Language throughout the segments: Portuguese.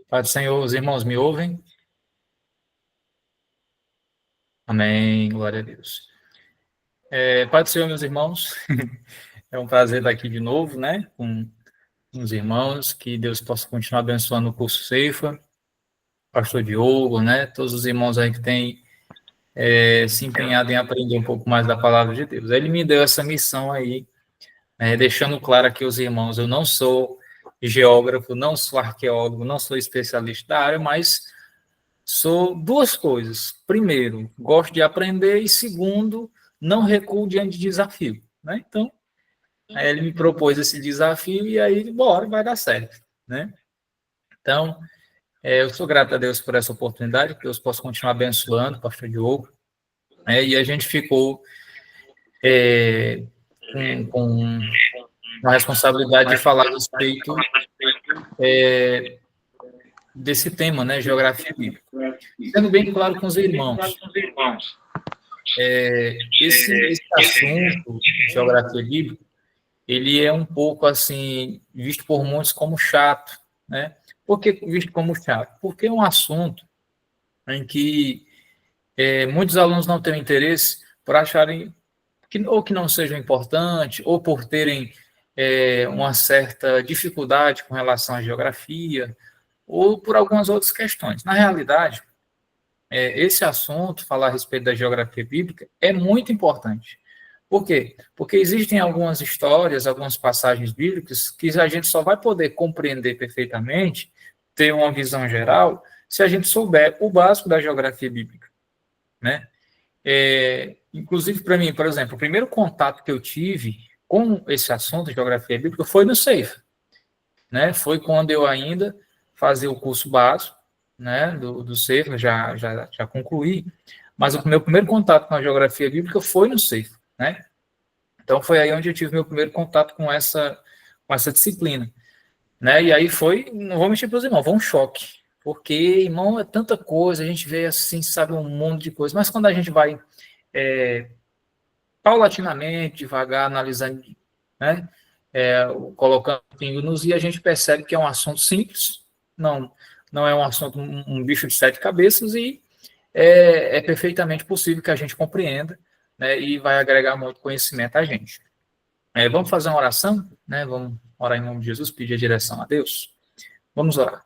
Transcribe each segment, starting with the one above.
Pai do Senhor, os irmãos me ouvem? Amém, glória a Deus. Pai do Senhor, meus irmãos, é um prazer estar aqui de novo, né, com os irmãos, que Deus possa continuar abençoando o curso Ceifa, pastor Diogo, né, todos os irmãos aí que têm se empenhado em aprender um pouco mais da palavra de Deus. Ele me deu essa missão aí, deixando claro aqui aos irmãos, eu não sou geógrafo, não sou arqueólogo, não sou especialista da área, mas sou duas coisas. Primeiro, gosto de aprender e segundo, não recuo diante de desafio, né? Então, aí ele me propôs esse desafio e aí, bora, vai dar certo, né? Então, eu sou grato a Deus por essa oportunidade, que Deus possa continuar abençoando o pastor Diogo, e a gente ficou é, com a responsabilidade de falar a respeito desse tema, né, geografia bíblica. Sendo bem claro com os irmãos, esse assunto, geografia bíblica, ele é um pouco assim visto por muitos como chato, né? Por que visto como chato? Porque é um assunto em que muitos alunos não têm interesse por acharem que ou que não seja importante ou por terem uma certa dificuldade com relação à geografia ou por algumas outras questões. Na realidade, esse assunto, falar a respeito da geografia bíblica, é muito importante. Por quê? Porque existem algumas histórias, algumas passagens bíblicas que a gente só vai poder compreender perfeitamente, ter uma visão geral, se a gente souber o básico da geografia bíblica, né? Inclusive, para mim, por exemplo, o primeiro contato que eu tive com esse assunto de geografia bíblica foi no Ceifa, né? Foi quando eu ainda fazia o curso básico, né, do Ceifa, já concluí, mas o meu primeiro contato com a geografia bíblica foi no Ceifa, né? Então foi aí onde eu tive meu primeiro contato com essa disciplina, né? E aí foi, não vou mentir para os irmãos, foi um choque, porque, irmão, é tanta coisa, a gente vê assim, sabe, um mundo de coisas, mas quando a gente vai paulatinamente, devagar, analisando, né? Colocando pingo nos i, a gente percebe que é um assunto simples, não, não é um assunto, um bicho de sete cabeças, e é perfeitamente possível que a gente compreenda, né? E vai agregar muito conhecimento a gente. Vamos fazer uma oração, né? Vamos orar em nome de Jesus, pedir a direção a Deus. Vamos orar.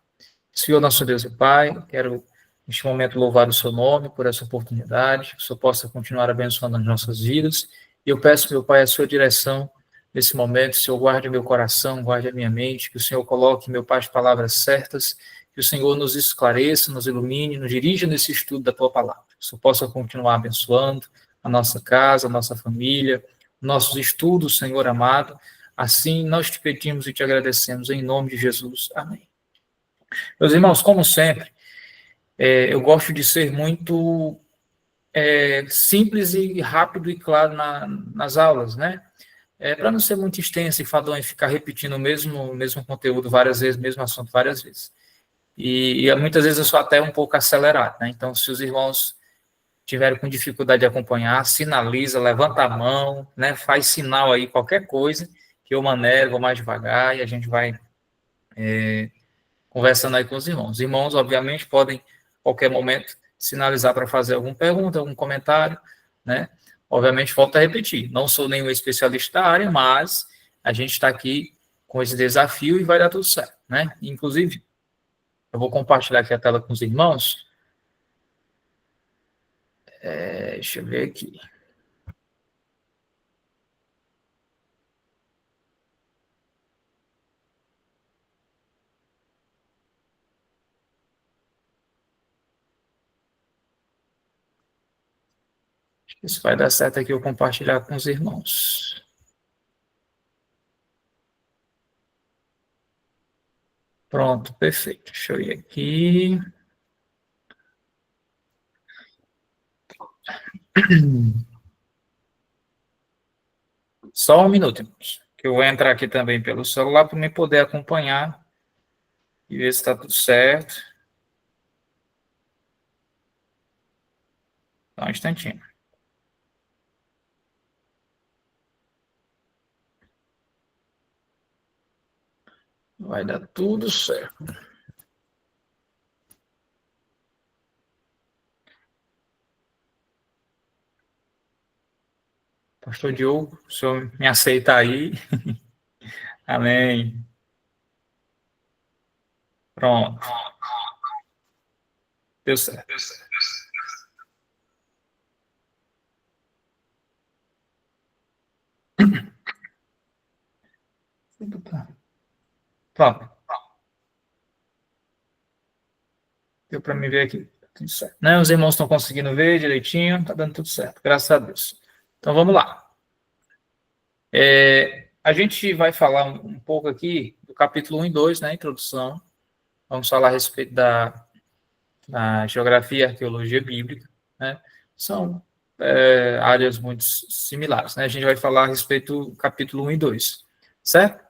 Senhor, nosso Deus e Pai, quero neste momento louvar o seu nome por essa oportunidade, que o Senhor possa continuar abençoando as nossas vidas. E eu peço, meu Pai, a sua direção nesse momento. Que o Senhor guarde o meu coração, guarde a minha mente, que o Senhor coloque, meu Pai, as palavras certas, que o Senhor nos esclareça, nos ilumine, nos dirija nesse estudo da tua palavra. Que o Senhor possa continuar abençoando a nossa casa, a nossa família, nossos estudos, Senhor amado. Assim nós te pedimos e te agradecemos em nome de Jesus. Amém. Meus irmãos, como sempre, eu gosto de ser muito simples e rápido e claro nas aulas, né? Para não ser muito extenso e fadão e ficar repetindo o mesmo conteúdo várias vezes, mesmo assunto várias vezes. E muitas vezes eu sou até um pouco acelerado, né? Então, se os irmãos tiverem com dificuldade de acompanhar, sinaliza, levanta a mão, né? Faz sinal aí, qualquer coisa, que eu maneiro, vou mais devagar e a gente vai conversando aí com os irmãos. Os irmãos, obviamente, podem, a qualquer momento, sinalizar para fazer alguma pergunta, algum comentário, né? Obviamente, volto a repetir, não sou nenhum especialista da área, mas a gente está aqui com esse desafio e vai dar tudo certo, né? Inclusive, eu vou compartilhar aqui a tela com os irmãos. Deixa eu ver aqui. Isso vai dar certo aqui eu compartilhar com os irmãos. Pronto, perfeito. Deixa eu ir aqui. Só um minuto, irmãos, que eu vou entrar aqui também pelo celular para me poder acompanhar e ver se está tudo certo. Só um instantinho. Vai dar tudo certo. Pastor Diogo, o senhor me aceita aí? Amém. Pronto. Deu certo. Pronto. Deu para me ver aqui. Tudo certo. Né? Os irmãos estão conseguindo ver direitinho. Está dando tudo certo. Graças a Deus. Então, vamos lá. A gente vai falar um pouco aqui do capítulo 1 e 2, né? Introdução. Vamos falar a respeito da geografia e arqueologia bíblica, né? São áreas muito similares, né? A gente vai falar a respeito do capítulo 1 e 2, certo?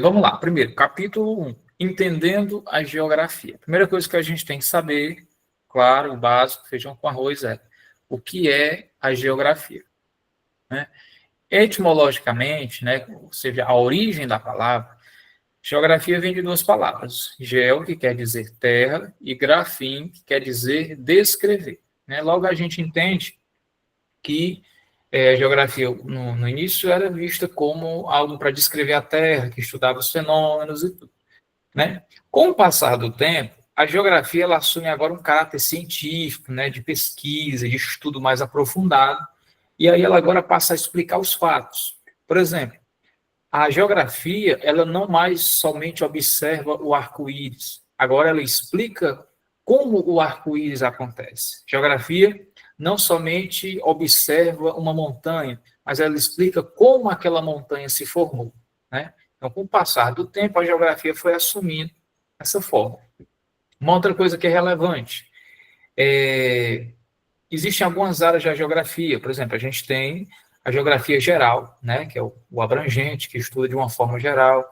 Vamos lá. Primeiro, capítulo 1, entendendo a geografia. Primeira coisa que a gente tem que saber, claro, o básico, feijão com arroz, é o que é a geografia, né? Etimologicamente, né, ou seja, a origem da palavra, geografia vem de duas palavras, geo, que quer dizer terra, e grafim, que quer dizer descrever, né? Logo a gente entende que a geografia, no início, era vista como algo para descrever a Terra, que estudava os fenômenos e tudo, né? Com o passar do tempo, a geografia ela assume agora um caráter científico, né, de pesquisa, de estudo mais aprofundado, e aí ela agora passa a explicar os fatos. Por exemplo, a geografia ela não mais somente observa o arco-íris, agora ela explica como o arco-íris acontece. Geografia não somente observa uma montanha, mas ela explica como aquela montanha se formou, né? Então, com o passar do tempo, a geografia foi assumindo essa forma. Uma outra coisa que é relevante, existem algumas áreas da geografia, por exemplo, a gente tem a geografia geral, né, que é o abrangente, que estuda de uma forma geral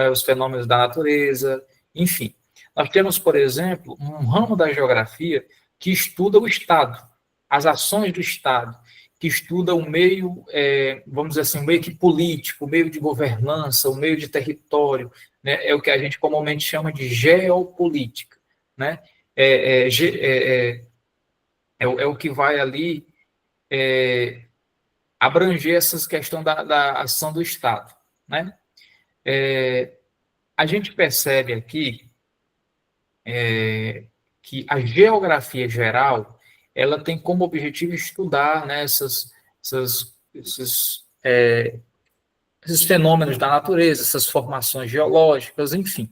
os fenômenos da natureza, enfim. Nós temos, por exemplo, um ramo da geografia que estuda o Estado, as ações do Estado, que estuda o meio, vamos dizer assim, o meio que político, o meio de governança, o meio de território, né, é o que a gente comumente chama de geopolítica, né? É o que vai ali abranger essas questões da ação do Estado, né? A gente percebe aqui que a geografia geral ela tem como objetivo estudar, né, esses fenômenos da natureza, essas formações geológicas, enfim.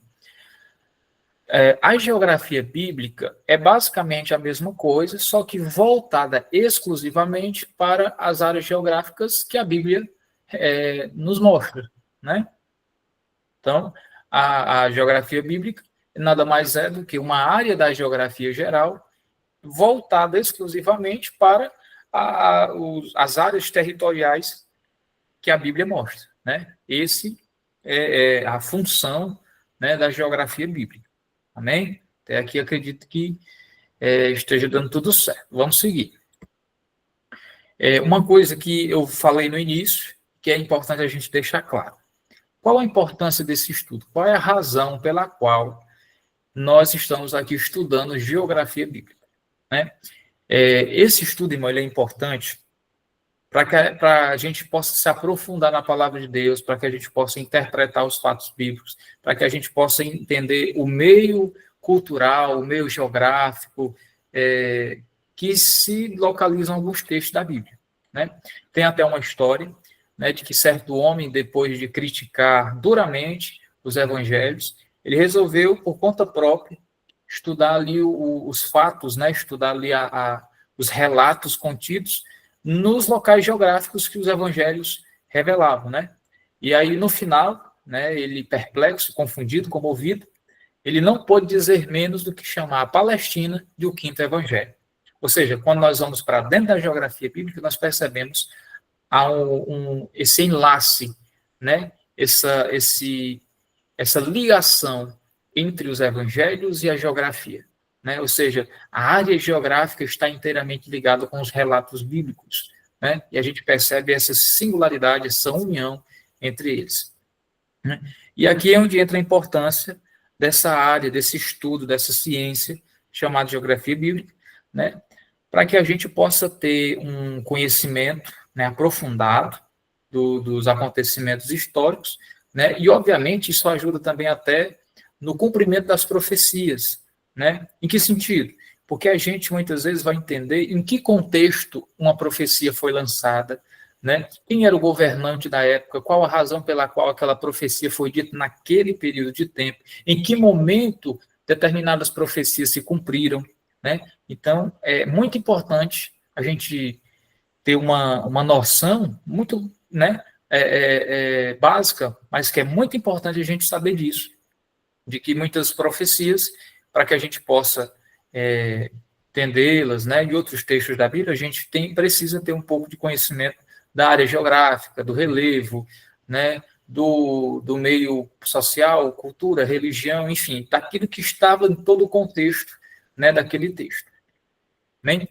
A geografia bíblica é basicamente a mesma coisa, só que voltada exclusivamente para as áreas geográficas que a Bíblia nos mostra, né? Então, a geografia bíblica nada mais é do que uma área da geografia geral voltada exclusivamente para as áreas territoriais que a Bíblia mostra, né? Esse é a função, né, da geografia bíblica. Amém? Até aqui acredito que esteja dando tudo certo. Vamos seguir. Uma coisa que eu falei no início, que é importante a gente deixar claro. Qual a importância desse estudo? Qual é a razão pela qual nós estamos aqui estudando geografia bíblica, né? Esse estudo, irmão, ele é importante para a gente possa se aprofundar na palavra de Deus, para que a gente possa interpretar os fatos bíblicos, para que a gente possa entender o meio cultural, o meio geográfico, que se localizam alguns textos da Bíblia, né? Tem até uma história, né, de que certo homem, depois de criticar duramente os evangelhos, ele resolveu, por conta própria, estudar ali os fatos, né, estudar ali os relatos contidos nos locais geográficos que os evangelhos revelavam, né? E aí, no final, né, ele perplexo, confundido, comovido, ele não pôde dizer menos do que chamar a Palestina de o quinto evangelho. Ou seja, quando nós vamos para dentro da geografia bíblica, nós percebemos esse enlace, né? Essa ligação entre os evangelhos e a geografia, né? Ou seja, a área geográfica está inteiramente ligada com os relatos bíblicos, né? E a gente percebe essa singularidade, essa união entre eles, né? E aqui é onde entra a importância dessa área, desse estudo, dessa ciência chamada geografia bíblica, né? para que a gente possa ter um conhecimento, né, aprofundado dos acontecimentos históricos, né, e, obviamente, isso ajuda também até no cumprimento das profecias, né? Em que sentido? Porque a gente muitas vezes vai entender em que contexto uma profecia foi lançada, né? Quem era o governante da época, qual a razão pela qual aquela profecia foi dita naquele período de tempo, em que momento determinadas profecias se cumpriram, né? Então, é muito importante a gente ter uma noção muito, né, básica, mas que é muito importante a gente saber disso, de que muitas profecias, para que a gente possa entendê-las, né, e outros textos da Bíblia, a gente precisa ter um pouco de conhecimento da área geográfica, do relevo, né, do meio social, cultura, religião, enfim, daquilo que estava em todo o contexto, né, daquele texto. Bem?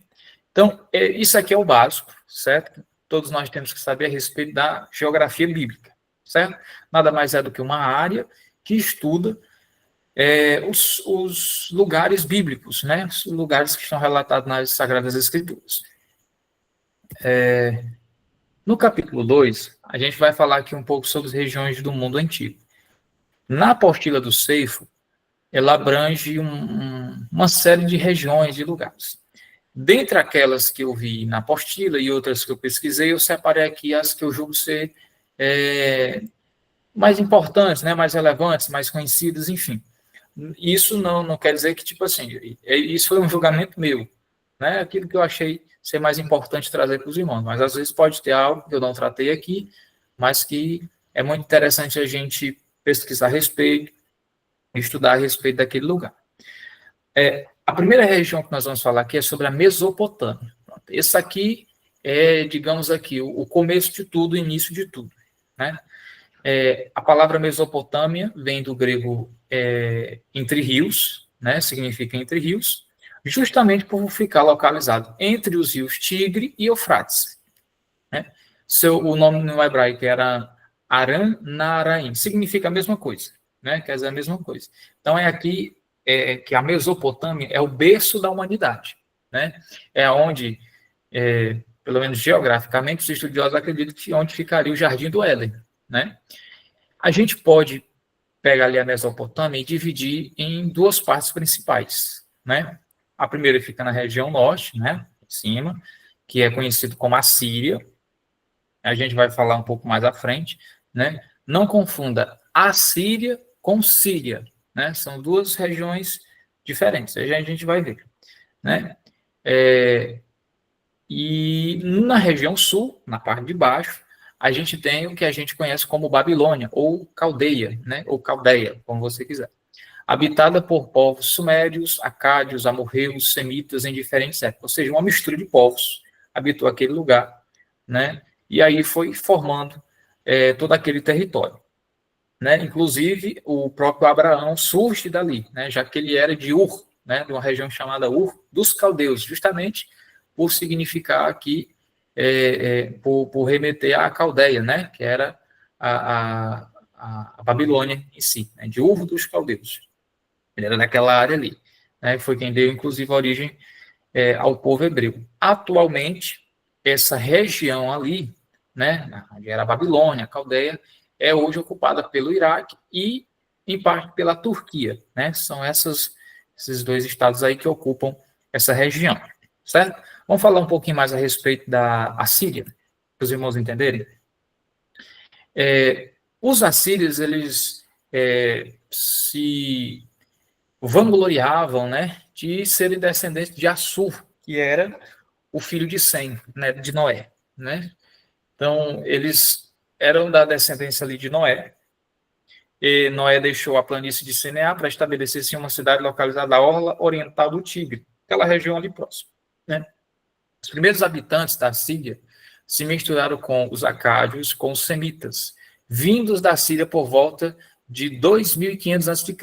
Então, isso aqui é o básico, certo? Todos nós temos que saber a respeito da geografia bíblica, certo? Nada mais é do que uma área que estuda os lugares bíblicos, né? Os lugares que estão relatados nas Sagradas Escrituras. No capítulo 2, a gente vai falar aqui um pouco sobre as regiões do mundo antigo. Na apostila do Seifo, ela abrange uma série de regiões, de lugares. Dentre aquelas que eu vi na apostila e outras que eu pesquisei, eu separei aqui as que eu julgo ser mais importantes, né, mais relevantes, mais conhecidas, enfim. Isso não quer dizer que, tipo assim, isso foi um julgamento meu, né, aquilo que eu achei ser mais importante trazer para os irmãos, mas às vezes pode ter algo que eu não tratei aqui, mas que é muito interessante a gente pesquisar a respeito, estudar a respeito daquele lugar. A primeira região que nós vamos falar aqui é sobre a Mesopotâmia. Esse aqui é, digamos aqui, o começo de tudo, o início de tudo, né? A palavra Mesopotâmia vem do grego entre rios, né? Significa entre rios, justamente por ficar localizado entre os rios Tigre e Eufrates, né? O nome no hebraico era Aram Naharaim, significa a mesma coisa, né? Quer dizer a mesma coisa. Então é aqui que a Mesopotâmia é o berço da humanidade, né? É onde, pelo menos geograficamente, os estudiosos acreditam que onde ficaria o Jardim do Éden, né? A gente pode pegar ali a Mesopotâmia e dividir em duas partes principais, né? A primeira fica na região norte, né? Em cima, que é conhecido como a Síria. A gente vai falar um pouco mais à frente, né? Não confunda a Síria com Síria, né? São duas regiões diferentes, a gente vai ver, né? E na região sul, na parte de baixo, a gente tem o que a gente conhece como Babilônia, ou Caldeia, né? Ou Caldeia, como você quiser. Habitada por povos sumérios, acádios, amorreus, semitas em diferentes épocas, ou seja, uma mistura de povos habitou aquele lugar, né? E aí foi formando todo aquele território, né? Inclusive, o próprio Abraão surge dali, né? Já que ele era de Ur, né? De uma região chamada Ur dos caldeus, justamente por significar aqui, por remeter à Caldeia, né? Que era a Babilônia em si, né? De Ur dos caldeus. Ele era daquela área ali, né? Foi quem deu, inclusive, a origem ao povo hebreu. Atualmente, essa região ali, né, onde era a Babilônia, a Caldeia, é hoje ocupada pelo Iraque e, em parte, pela Turquia, né? São esses dois estados aí que ocupam essa região, certo? Vamos falar um pouquinho mais a respeito da Assíria, para os irmãos entenderem. Os assírios, eles se vangloriavam, né, de serem descendentes de Assur, que era o filho de Sem, né, de Noé, né? Então, eles eram da descendência ali de Noé, e Noé deixou a planície de Sinear para estabelecer-se em uma cidade localizada na orla oriental do Tigre, aquela região ali próxima, né? Os primeiros habitantes da Síria se misturaram com os acádios, com os semitas, vindos da Síria por volta de 2500 a.C.,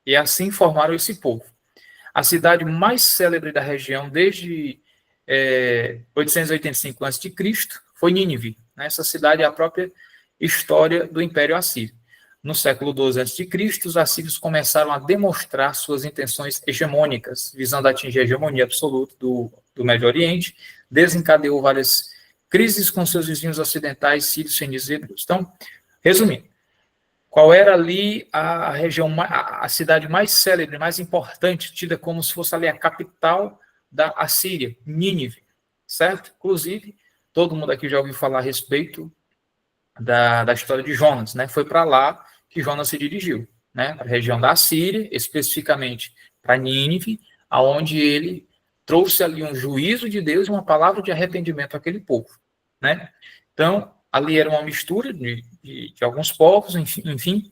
e assim formaram esse povo. A cidade mais célebre da região desde 885 a.C. foi Nínive. Essa cidade é a própria história do Império Assírio. No século XII a.C., os assírios começaram a demonstrar suas intenções hegemônicas, visando atingir a hegemonia absoluta do do Médio Oriente, desencadeou várias crises com seus vizinhos ocidentais, sírios, fenicios e hebreus. Então, resumindo, qual era ali a região, a cidade mais célebre, mais importante, tida como se fosse ali a capital da Assíria, Nínive, certo? Inclusive, todo mundo aqui já ouviu falar a respeito da história de Jonas, né? Foi para lá que Jonas se dirigiu, né? Para a região da Síria, especificamente para Nínive, aonde ele trouxe ali um juízo de Deus e uma palavra de arrependimento àquele povo, né? Então, ali era uma mistura de alguns povos, enfim,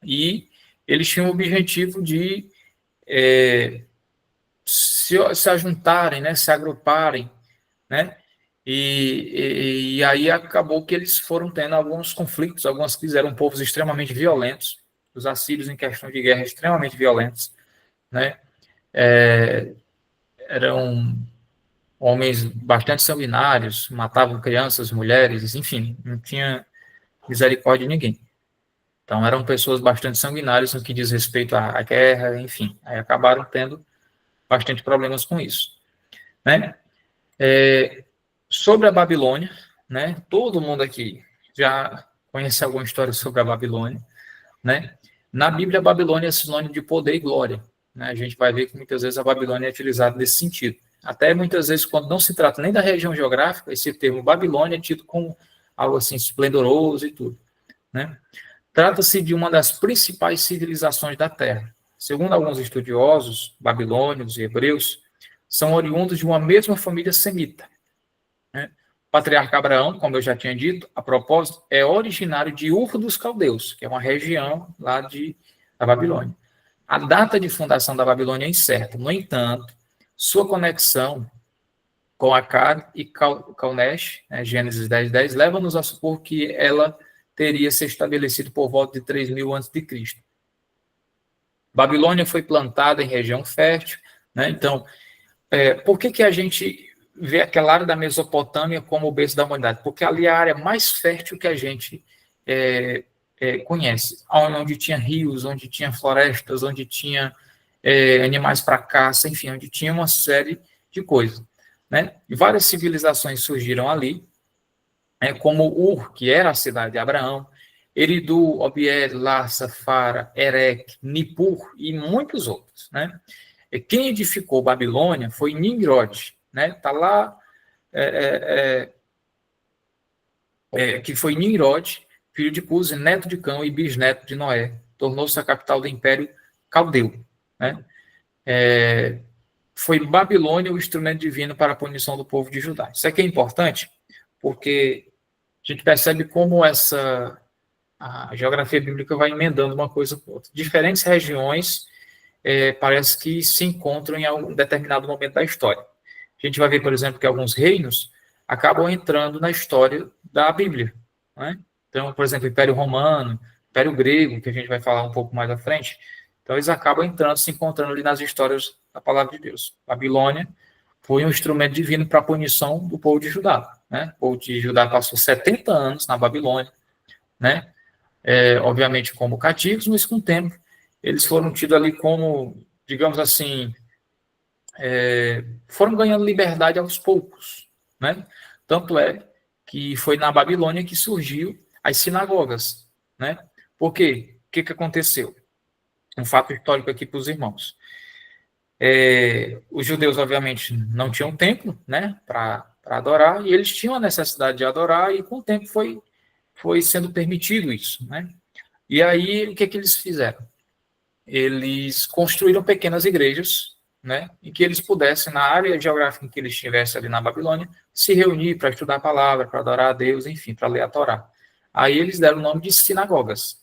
e eles tinham o objetivo de se ajuntarem, né? Se agruparem, né? E aí acabou que eles foram tendo alguns conflitos, algumas crises, eram povos extremamente violentos, os assírios em questão de guerra extremamente violentos, né? Eram homens bastante sanguinários, matavam crianças, mulheres, enfim, não tinha misericórdia de ninguém. Então eram pessoas bastante sanguinárias no que diz respeito à guerra, enfim, aí acabaram tendo bastante problemas com isso, né? Sobre a Babilônia, né? Todo mundo aqui já conhece alguma história sobre a Babilônia, né? Na Bíblia, a Babilônia é sinônimo de poder e glória, né? A gente vai ver que muitas vezes a Babilônia é utilizada nesse sentido. Até muitas vezes, quando não se trata nem da região geográfica, esse termo Babilônia é tido como algo assim esplendoroso e tudo, né? Trata-se de uma das principais civilizações da Terra. Segundo alguns estudiosos, babilônios e hebreus são oriundos de uma mesma família semita, né? O patriarca Abraão, como eu já tinha dito, a propósito, é originário de Ur dos Caldeus, que é uma região lá da Babilônia. A data de fundação da Babilônia é incerta. No entanto, sua conexão com Akkad e Calnesh, né, Gênesis 10:10, leva-nos a supor que ela teria se estabelecido por volta de 3.000 a.C. Babilônia foi plantada em região fértil, né? Então, por que a gente vê aquela área da Mesopotâmia como o berço da humanidade? Porque ali é a área mais fértil que a gente conhece, onde tinha rios, onde tinha florestas, onde tinha animais para caça, enfim, onde tinha uma série de coisas, né? E várias civilizações surgiram ali, como Ur, que era a cidade de Abraão, Eridu, Obied, Larsa, Fara, Erech, Nippur e muitos outros, né? E quem edificou Babilônia foi Nimrod, né? Tá lá que foi Nimrod, filho de Cusi, neto de Cão e bisneto de Noé, tornou-se a capital do Império Caldeu, né? Foi Babilônia o instrumento divino para a punição do povo de Judá. Isso aqui é importante, porque a gente percebe como a geografia bíblica vai emendando uma coisa com outra. Diferentes regiões parece que se encontram em algum determinado momento da história. A gente vai ver, por exemplo, que alguns reinos acabam entrando na história da Bíblia, né? Então, por exemplo, o Império Romano, Império Grego, que a gente vai falar um pouco mais à frente, então eles acabam entrando, se encontrando ali nas histórias da palavra de Deus. Babilônia foi um instrumento divino para a punição do povo de Judá, né? O povo de Judá passou 70 anos na Babilônia, né? Obviamente como cativos, mas com o tempo eles foram tidos ali como, digamos assim, foram ganhando liberdade aos poucos, né? Tanto é que foi na Babilônia que surgiu as sinagogas, né? Por quê? O que aconteceu? Um fato histórico aqui para os irmãos. Os judeus, obviamente, não tinham templo, né, para adorar, e eles tinham a necessidade de adorar, e com o tempo foi sendo permitido isso, né? E aí, o que eles fizeram? Eles construíram pequenas igrejas, né, em que eles pudessem, na área geográfica em que eles estivessem ali na Babilônia, se reunir para estudar a palavra, para adorar a Deus, enfim, para ler a Torá. Aí eles deram o nome de sinagogas.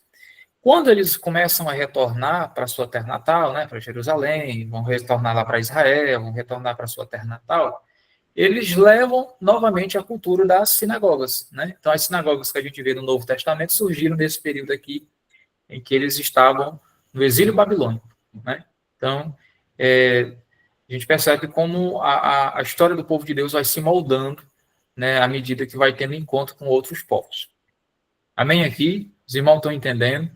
Quando eles começam a retornar para a sua terra natal, né, para Jerusalém, vão retornar lá para Israel, vão retornar para a sua terra natal, eles levam novamente a cultura das sinagogas, né? Então, as sinagogas que a gente vê no Novo Testamento surgiram nesse período aqui em que eles estavam no exílio babilônico, né? Então, a gente percebe como a história do povo de Deus vai se moldando, né, à medida que vai tendo encontro com outros povos. Amém aqui? Os irmãos estão entendendo?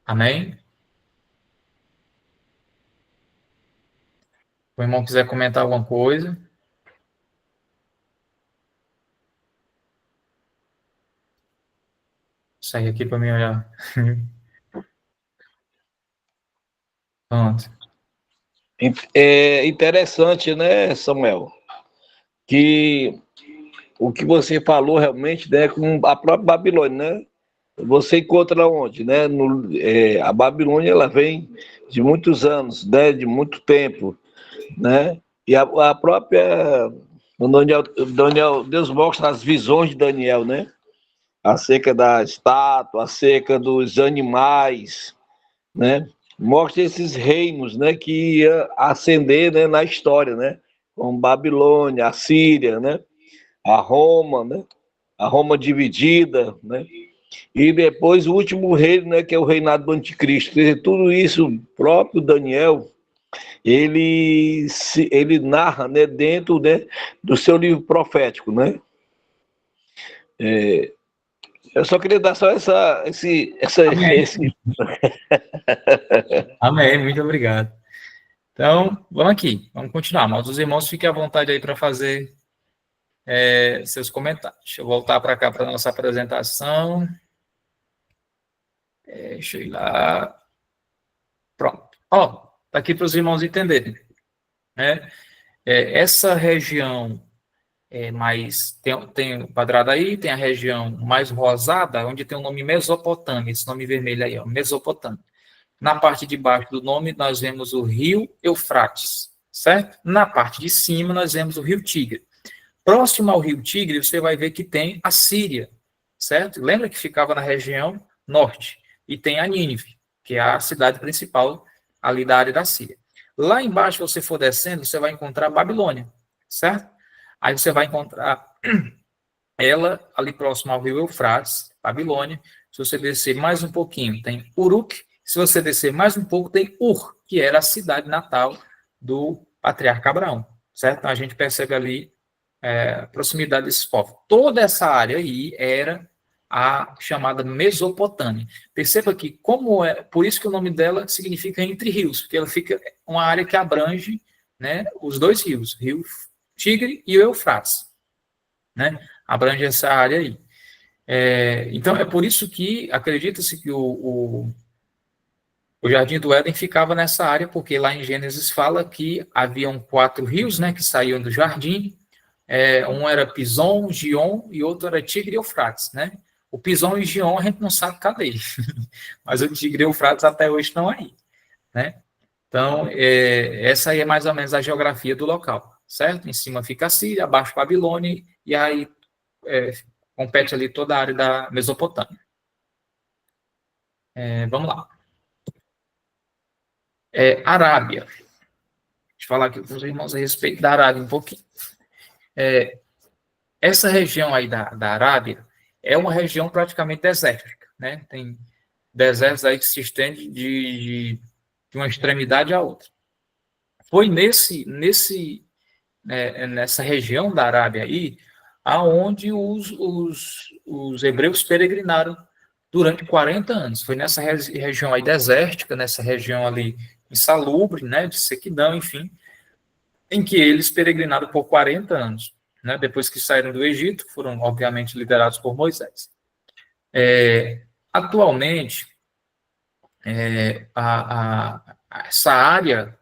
Amém? o irmão quiser comentar alguma coisa. Sair aqui para mim olhar. Pronto. É interessante, né, Samuel? Que o que você falou realmente, né, com a própria Babilônia, né? Você encontra onde, né? A Babilônia ela vem de muitos anos, né? De muito tempo, né? E a própria Daniel, Deus mostra as visões de Daniel, né? Acerca da estátua, acerca dos animais, né? Mostra esses reinos, né? Que ia ascender, né? Na história, né? Como Babilônia, a Síria, né? A Roma, né? A Roma dividida, né? E depois o último reino, né, que é o reinado do anticristo. Quer dizer, tudo isso, o próprio Daniel, ele narra, né, dentro, né, do seu livro profético, né? Eu só queria dar só Amém. esse... Amém, muito obrigado. Então, vamos aqui, vamos continuar. Mas os irmãos fiquem à vontade aí para fazer seus comentários. Deixa eu voltar para cá para a nossa apresentação. Deixa eu ir lá. Pronto. Ó, está aqui para os irmãos entenderem. Né? Essa região mais. Tem o quadrado aí, tem a região mais rosada, onde tem o nome Mesopotâmia, esse nome vermelho aí, ó, Mesopotâmia. Na parte de baixo do nome, nós vemos o rio Eufrates, certo? Na parte de cima, nós vemos o rio Tigre. Próximo ao rio Tigre, você vai ver que tem a Síria, certo? Lembra que ficava na região norte. E tem a Nínive, que é a cidade principal ali da área da Síria. Lá embaixo, se você for descendo, você vai encontrar a Babilônia, certo? Aí você vai encontrar ela ali próximo ao rio Eufrates, Babilônia. Se você descer mais um pouquinho, tem Uruk. Se você descer mais um pouco, tem Ur, que era a cidade natal do patriarca Abraão, certo? Então, a gente percebe ali a proximidade desses povos. Toda essa área aí era a chamada Mesopotâmia. Perceba que, por isso que o nome dela significa entre rios, porque ela fica uma área que abrange, né, os dois rios, Rio Tigre e o Eufrates, né? Abrange essa área aí. Então, é por isso que acredita-se que o Jardim do Éden ficava nessa área, porque lá em Gênesis fala que haviam 4 rios, né, que saíam do jardim. Um era Pison, Gion e outro era Tigre e Eufrates, né? O Pison e Gion a gente não sabe cadê, mas o Tigre e Eufrates até hoje estão aí, né? Então, essa aí é mais ou menos a geografia do local, certo? Em cima fica a Síria, abaixo a Babilônia, e aí compete ali toda a área da Mesopotâmia. Vamos lá. Arábia. Deixa eu falar aqui com os irmãos a respeito da Arábia um pouquinho. Essa região aí da Arábia é uma região praticamente desértica, né? Tem desertos aí que se estendem de uma extremidade à outra. Foi nessa região da Arábia aí, aonde os hebreus peregrinaram durante 40 anos. Foi nessa região aí desértica, nessa região ali insalubre, né, de sequidão, enfim, em que eles peregrinaram por 40 anos. Né, depois que saíram do Egito, foram, obviamente, liderados por Moisés. Atualmente, essa área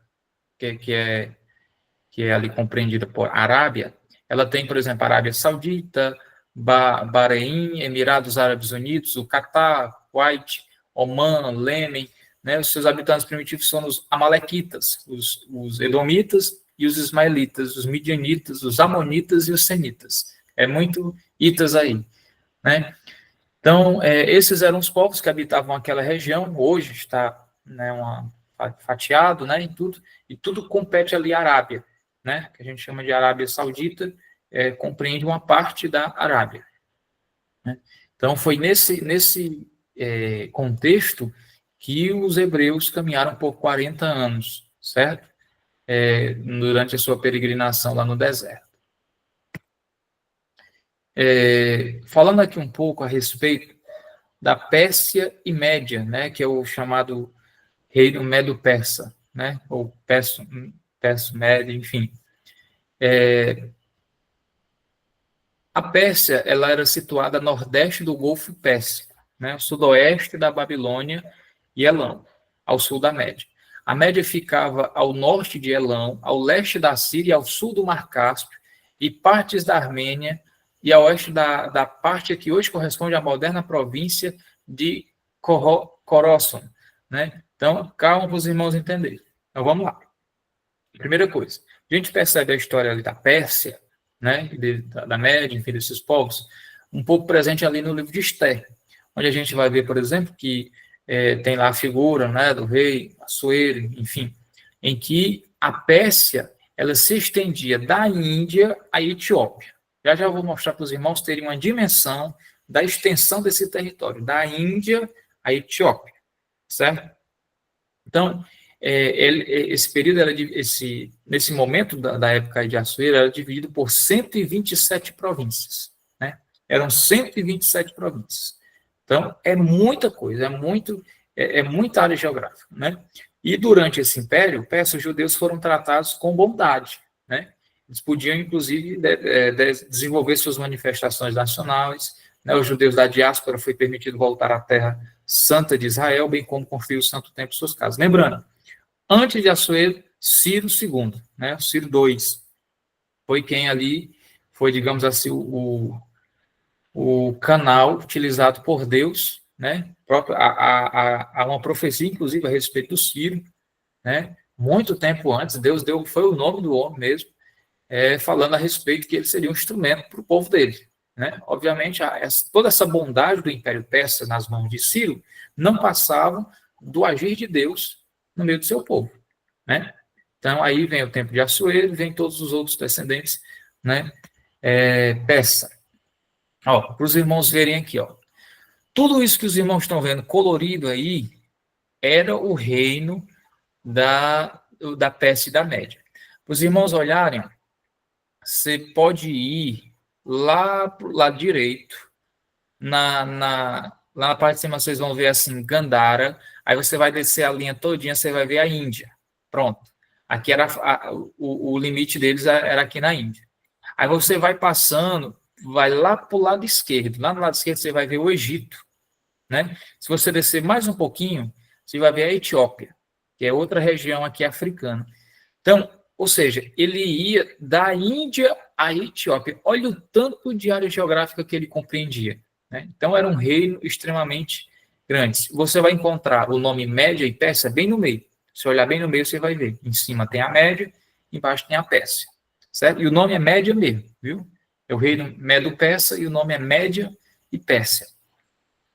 que é ali compreendida por Arábia, ela tem, por exemplo, a Arábia Saudita, Bahrein, Emirados Árabes Unidos, o Catar, Kuwait, Omã, Iêmen, né? Os seus habitantes primitivos são os amalequitas, os edomitas e os ismaelitas, os midianitas, os amonitas e os senitas. É muito itas aí, né? Então, esses eram os povos que habitavam aquela região. Hoje está, né, fatiado, né, e tudo compete ali à Arábia, né, que a gente chama de Arábia Saudita, compreende uma parte da Arábia. Né? Então, foi nesse contexto que os hebreus caminharam por 40 anos, certo? Durante a sua peregrinação lá no deserto. Falando aqui um pouco a respeito da Pérsia e Média, né, que é o chamado reino Medo-Persa, né, ou Pérsia Média, enfim. A Pérsia, ela era situada a nordeste do Golfo Pérsico, né, sudoeste da Babilônia e Elão, ao sul da Média. A Média ficava ao norte de Elão, ao leste da Síria, ao sul do Mar Cáspio e partes da Armênia e a oeste da parte que hoje corresponde à moderna província de Khorasan, né? Então, calma para os irmãos entenderem. Então, vamos lá. Primeira coisa, a gente percebe a história ali da Pérsia, né, da Média, enfim, desses povos, um pouco presente ali no livro de Esther, onde a gente vai ver, por exemplo, que tem lá a figura, né, do rei Assuero, enfim, em que a Pérsia ela se estendia da Índia à Etiópia. Já vou mostrar para os irmãos terem uma dimensão da extensão desse território, da Índia à Etiópia, certo? Então, esse período, nesse momento da época de Assuero, era dividido por 127 províncias, né? Eram 127 províncias. Então, é muita coisa, é muita área geográfica, né? E durante esse império, os judeus foram tratados com bondade, né? Eles podiam, inclusive, desenvolver suas manifestações nacionais, né? Os judeus da diáspora foi permitido voltar à terra santa de Israel, bem como construir o santo templo em suas casas. Lembrando, antes de Assuero, Ciro II, né? Ciro II, foi quem ali foi, digamos assim, o canal utilizado por Deus, né? Há uma profecia, inclusive, a respeito do Ciro, né? Muito tempo antes, Deus foi o nome do homem mesmo, falando a respeito que ele seria um instrumento para o povo dele, né? Obviamente, toda essa bondade do Império Persa nas mãos de Ciro não passava do agir de Deus no meio do seu povo, né? Então, aí vem o tempo de Assuero, vem todos os outros descendentes, né? Persa. Para os irmãos verem aqui, tudo isso que os irmãos estão vendo colorido aí era o reino da Pérsia e da Média. Para os irmãos olharem, você pode ir lá para o lado direito, lá na parte de cima vocês vão ver assim, Gandhara, aí você vai descer a linha todinha, você vai ver a Índia. Pronto. Aqui era o limite deles era aqui na Índia. Aí você vai passando, vai lá para o lado esquerdo. Lá no lado esquerdo você vai ver o Egito, né? Se você descer mais um pouquinho, você vai ver a Etiópia, que é outra região aqui africana. Então, ou seja, ele ia da Índia à Etiópia. Olha o tanto de área geográfica que ele compreendia, né? Então, era um reino extremamente grande. Você vai encontrar o nome Média e Pérsia bem no meio. Se olhar bem no meio, você vai ver. Em cima tem a Média, embaixo tem a Pérsia, certo? E o nome é Média mesmo, viu? É o reino Medo-Persa e o nome é Média e Pérsia.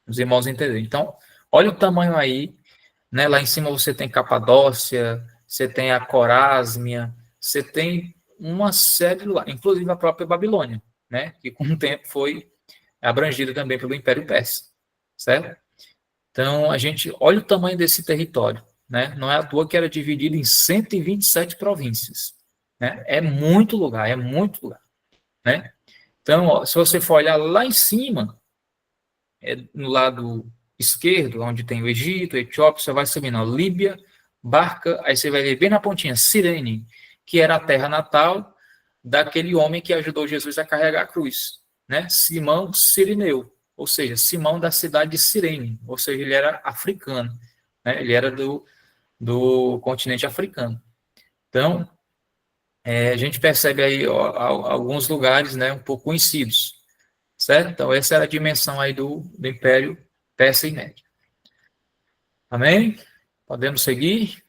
Os irmãos entenderam. Então, olha o tamanho aí, né? Lá em cima você tem Capadócia, você tem a Corásmia, você tem uma série lá, inclusive a própria Babilônia, né? Que com o tempo foi abrangida também pelo Império Persa, certo? Então, a gente olha o tamanho desse território, né? Não é à toa que era dividido em 127 províncias, né? É muito lugar, né? Então, se você for olhar lá em cima, no lado esquerdo, onde tem o Egito, a Etiópia, você vai subindo, Líbia, Barca, aí você vai ver bem na pontinha, Cirene, que era a terra natal daquele homem que ajudou Jesus a carregar a cruz, né? Simão Cirineu, ou seja, Simão da cidade de Cirene, ou seja, ele era africano, né? Ele era do continente africano. Então, a gente percebe aí alguns lugares, né, um pouco conhecidos, certo? Então, essa era a dimensão aí do Império Persa e Média. Amém? Podemos seguir?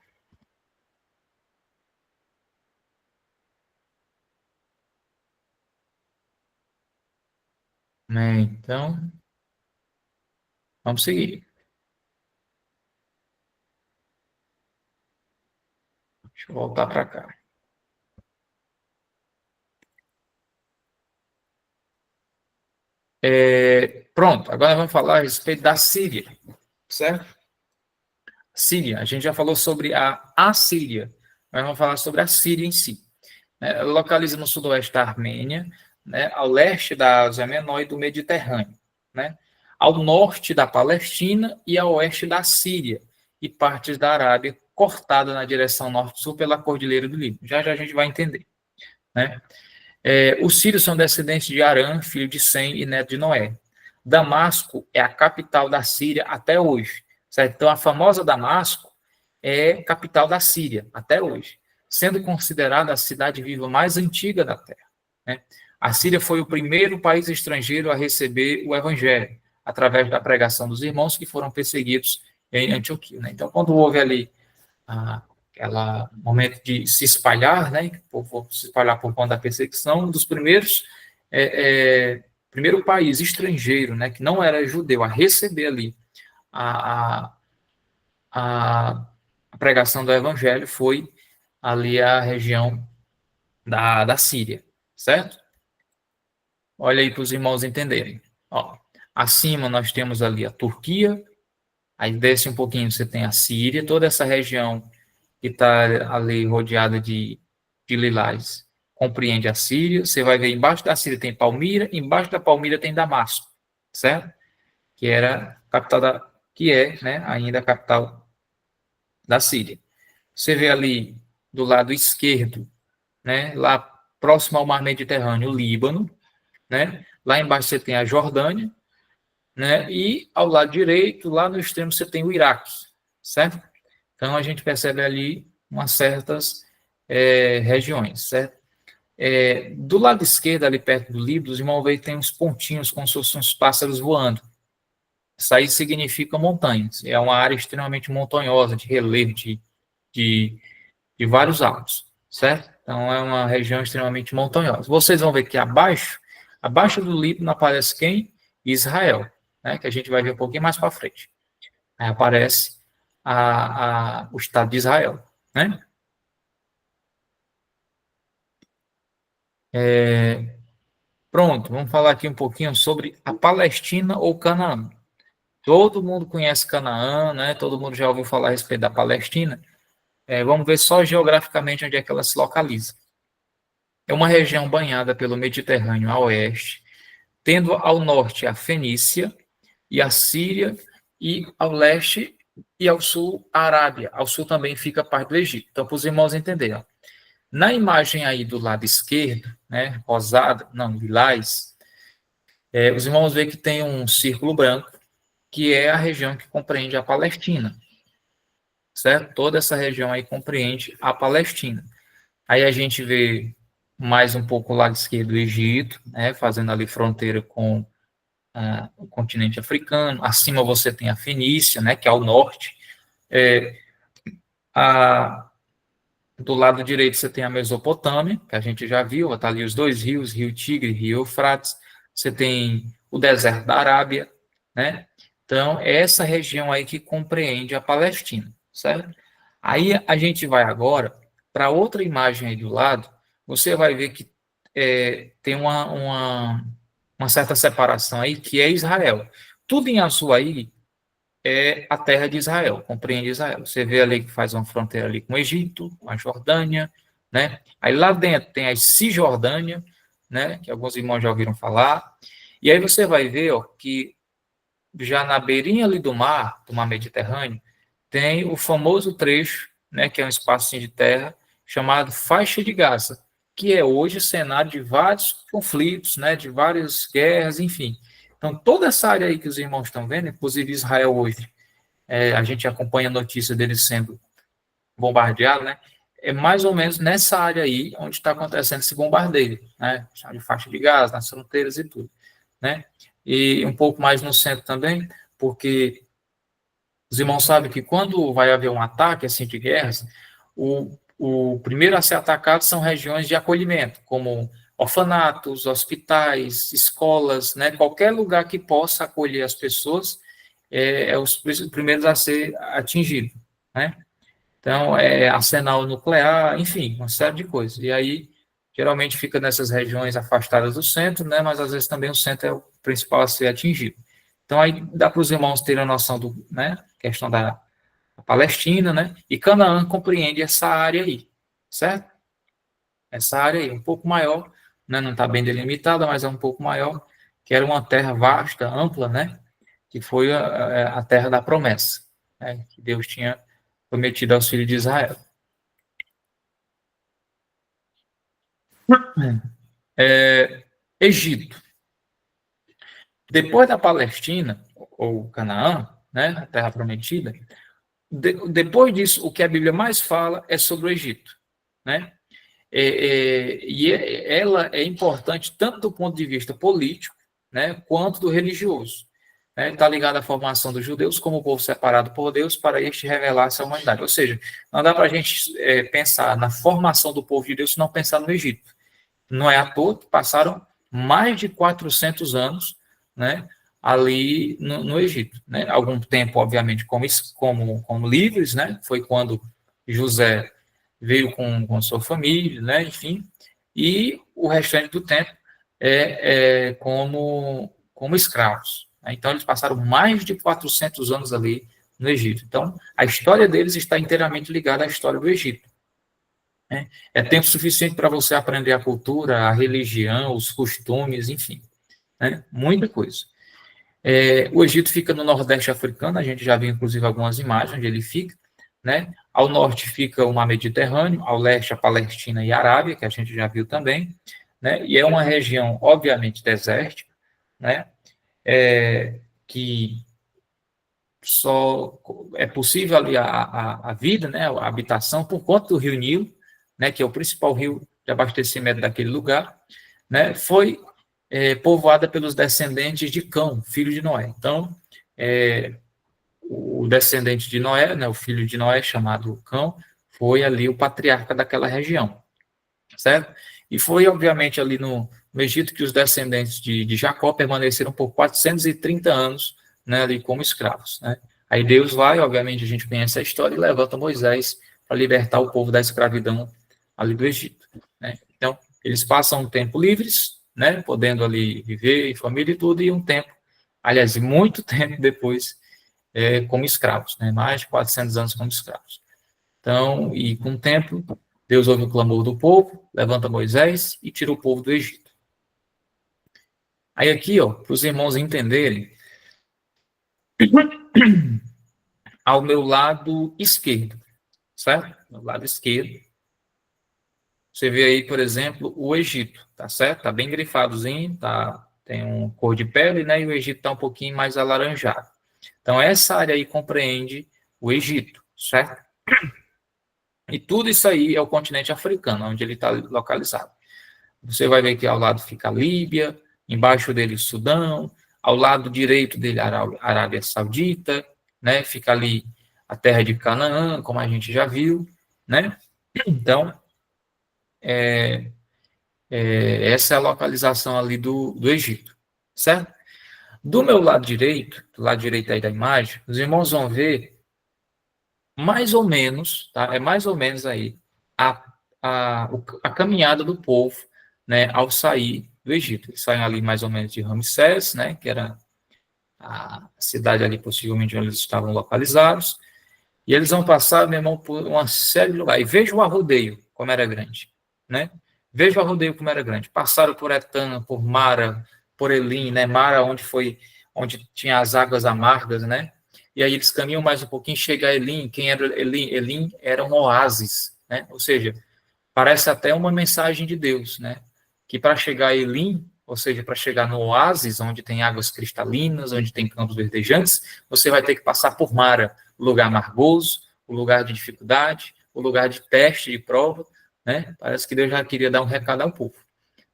Amém. Então, vamos seguir. Deixa eu voltar para cá. Pronto, agora vamos falar a respeito da Síria, certo? Síria, a gente já falou sobre a Assíria, mas vamos falar sobre a Síria em si. Ela localiza no sudoeste da Armênia, né, ao leste da Ásia Menor e do Mediterrâneo, né, ao norte da Palestina e ao oeste da Síria e partes da Arábia cortada na direção norte-sul pela Cordilheira do Líbano. Já já a gente vai entender, né? Os sírios são descendentes de Arã, filho de Sem e neto de Noé. Damasco é a capital da Síria até hoje, certo? Então, a famosa Damasco é capital da Síria até hoje, sendo considerada a cidade viva mais antiga da Terra, né? A Síria foi o primeiro país estrangeiro a receber o Evangelho, através da pregação dos irmãos que foram perseguidos em Antioquia, né? Então, quando houve ali aquela momento de se espalhar, né, o povo se espalhar por conta da perseguição, um dos primeiros, primeiro país estrangeiro, né, que não era judeu, a receber ali a, a, a pregação do evangelho foi ali a região da Síria, certo? Olha aí para os irmãos entenderem. Ó, acima nós temos ali a Turquia, aí desce um pouquinho, você tem a Síria, toda essa região que está ali rodeada de lilás, compreende a Síria. Você vai ver embaixo da Síria tem Palmira, embaixo da Palmira tem Damasco, certo? Que era capital que é, né, ainda a capital da Síria. Você vê ali do lado esquerdo, né, lá próximo ao mar Mediterrâneo, o Líbano, né? Lá embaixo você tem a Jordânia, né? E ao lado direito, lá no extremo você tem o Iraque, certo? Então a gente percebe ali umas certas regiões, certo? Do lado esquerdo, ali perto do Líbano, os irmãos veem que tem uns pontinhos como se fossem uns pássaros voando. Isso aí significa montanhas. É uma área extremamente montanhosa, de relevo, de vários altos, certo? Então é uma região extremamente montanhosa. Vocês vão ver que abaixo do Líbano aparece quem? Israel, né? Que a gente vai ver um pouquinho mais para frente. Aí aparece o Estado de Israel, né? Pronto, vamos falar aqui um pouquinho sobre a Palestina ou Canaã. Todo mundo conhece Canaã, né? Todo mundo já ouviu falar a respeito da Palestina. Vamos ver só geograficamente onde é que ela se localiza. É uma região banhada pelo Mediterrâneo a oeste, tendo ao norte a Fenícia e a Síria, e ao leste e ao sul a Arábia. Ao sul também fica parte do Egito. Então, para os irmãos entenderem, ó. Na imagem aí do lado esquerdo, né, rosada, não, lilás, os irmãos veem que tem um círculo branco, que é a região que compreende a Palestina, certo? Toda essa região aí compreende a Palestina. Aí a gente vê mais um pouco o lado esquerdo do Egito, né, fazendo ali fronteira com o continente africano. Acima você tem a Fenícia, né, que é ao norte. Do lado direito você tem a Mesopotâmia, que a gente já viu, está ali os dois rios, Rio Tigre e Rio Eufrates. Você tem o deserto da Arábia, né? Então, é essa região aí que compreende a Palestina, certo? Aí a gente vai agora para outra imagem aí do lado, você vai ver que tem uma certa separação aí, que é Israel. Tudo em azul aí é a terra de Israel, compreende Israel. Você vê ali que faz uma fronteira ali com o Egito, com a Jordânia, né? Aí lá dentro tem a Cisjordânia, né? Que alguns irmãos já ouviram falar. E aí você vai ver, ó, que já na beirinha ali do mar Mediterrâneo, tem o famoso trecho, né? Que é um espaço de terra chamado Faixa de Gaza, que é hoje cenário de vários conflitos, né? De várias guerras, enfim. Então, toda essa área aí que os irmãos estão vendo, inclusive Israel hoje, a gente acompanha a notícia deles sendo bombardeado, né? É mais ou menos nessa área aí onde está acontecendo esse bombardeio, né? De faixa de gás, nas fronteiras e tudo, né? E um pouco mais no centro também, porque os irmãos sabem que quando vai haver um ataque assim de guerras, o primeiro a ser atacado são regiões de acolhimento, como orfanatos, hospitais, escolas, né? Qualquer lugar que possa acolher as pessoas é os primeiros a ser atingido, né? Então, arsenal nuclear, enfim, uma série de coisas. E aí, geralmente fica nessas regiões afastadas do centro, né? Mas às vezes também o centro é o principal a ser atingido. Então, aí dá para os irmãos terem a noção do, né? Questão da Palestina, né? E Canaã compreende essa área aí, certo? Essa área aí, um pouco maior, né? Não está bem delimitada, mas é um pouco maior, que era uma terra vasta, ampla, né? Que foi a terra da promessa, né? Que Deus tinha prometida aos filhos de Israel. Egito. Depois da Palestina, ou Canaã, né, a terra prometida, depois disso, o que a Bíblia mais fala é sobre o Egito, né? Ela é importante tanto do ponto de vista político, né, quanto do religioso. Está ligada à formação dos judeus como povo separado por Deus para este revelar-se à humanidade. Ou seja, não dá para a gente pensar na formação do povo de Deus se não pensar no Egito. Não é à toa que passaram mais de 400 anos, né, ali no Egito. Né? Algum tempo, obviamente, como livres, né? Foi quando José veio com sua família, né? Enfim, e o restante do tempo como escravos. Né? Então, eles passaram mais de 400 anos ali no Egito. Então, a história deles está inteiramente ligada à história do Egito. Né? É tempo suficiente para você aprender a cultura, a religião, os costumes, enfim. Né? Muita coisa. O Egito fica no Nordeste africano, a gente já viu, inclusive, algumas imagens onde ele fica. Né? Ao norte fica o mar Mediterrâneo, ao leste a Palestina e a Arábia, que a gente já viu também. Né? E é uma região, obviamente, desértica, né? Que só é possível ali a vida, né? A habitação, por conta do rio Nilo, né? Que é o principal rio de abastecimento daquele lugar, né? Foi povoada pelos descendentes de Cão, filho de Noé. Então, o descendente de Noé, né, o filho de Noé, chamado Cão, foi ali o patriarca daquela região, certo? E foi, obviamente, ali no Egito que os descendentes de Jacó permaneceram por 430 anos, né, ali como escravos, né? Aí Deus vai, obviamente, a gente conhece a história, e levanta Moisés para libertar o povo da escravidão ali do Egito, né? Então, eles passam um tempo livres, né, podendo ali viver em família e tudo, e um tempo, aliás, muito tempo depois, como escravos, né? Mais de 400 anos como escravos. Então, e com o tempo, Deus ouve o clamor do povo, levanta Moisés e tira o povo do Egito. Aí aqui, ó, para os irmãos entenderem, ao meu lado esquerdo, certo? Meu lado esquerdo, você vê aí, por exemplo, o Egito, tá certo? Tá bem grifadozinho, tá? Tem um cor de pele, né? E o Egito tá um pouquinho mais alaranjado. Então, essa área aí compreende o Egito, certo? E tudo isso aí é o continente africano, onde ele está localizado. Você vai ver que ao lado fica a Líbia, embaixo dele o Sudão, ao lado direito dele a Arábia Saudita, né? Fica ali a terra de Canaã, como a gente já viu, né? Então, essa é a localização ali do Egito, certo? Do meu lado direito, do lado direito aí da imagem, os irmãos vão ver mais ou menos, tá? É mais ou menos aí a caminhada do povo, né, ao sair do Egito. Eles saem ali mais ou menos de Ramsés, né, que era a cidade ali possivelmente onde eles estavam localizados, e eles vão passar, meu irmão, por uma série de lugares. E veja o arrodeio, como era grande, né? Veja o arrodeio como era grande. Passaram por Etã, por Mara, por Elim, né? Mara, onde tinha as águas amargas, né? E aí eles caminham mais um pouquinho, chega a Elim. Quem era Elim? Elim era um oásis, né? Ou seja, parece até uma mensagem de Deus, né? Que para chegar a Elim, ou seja, para chegar no oásis, onde tem águas cristalinas, onde tem campos verdejantes, você vai ter que passar por Mara, o lugar amargoso, o lugar de dificuldade, o lugar de teste, de prova, né? Parece que Deus já queria dar um recado ao povo.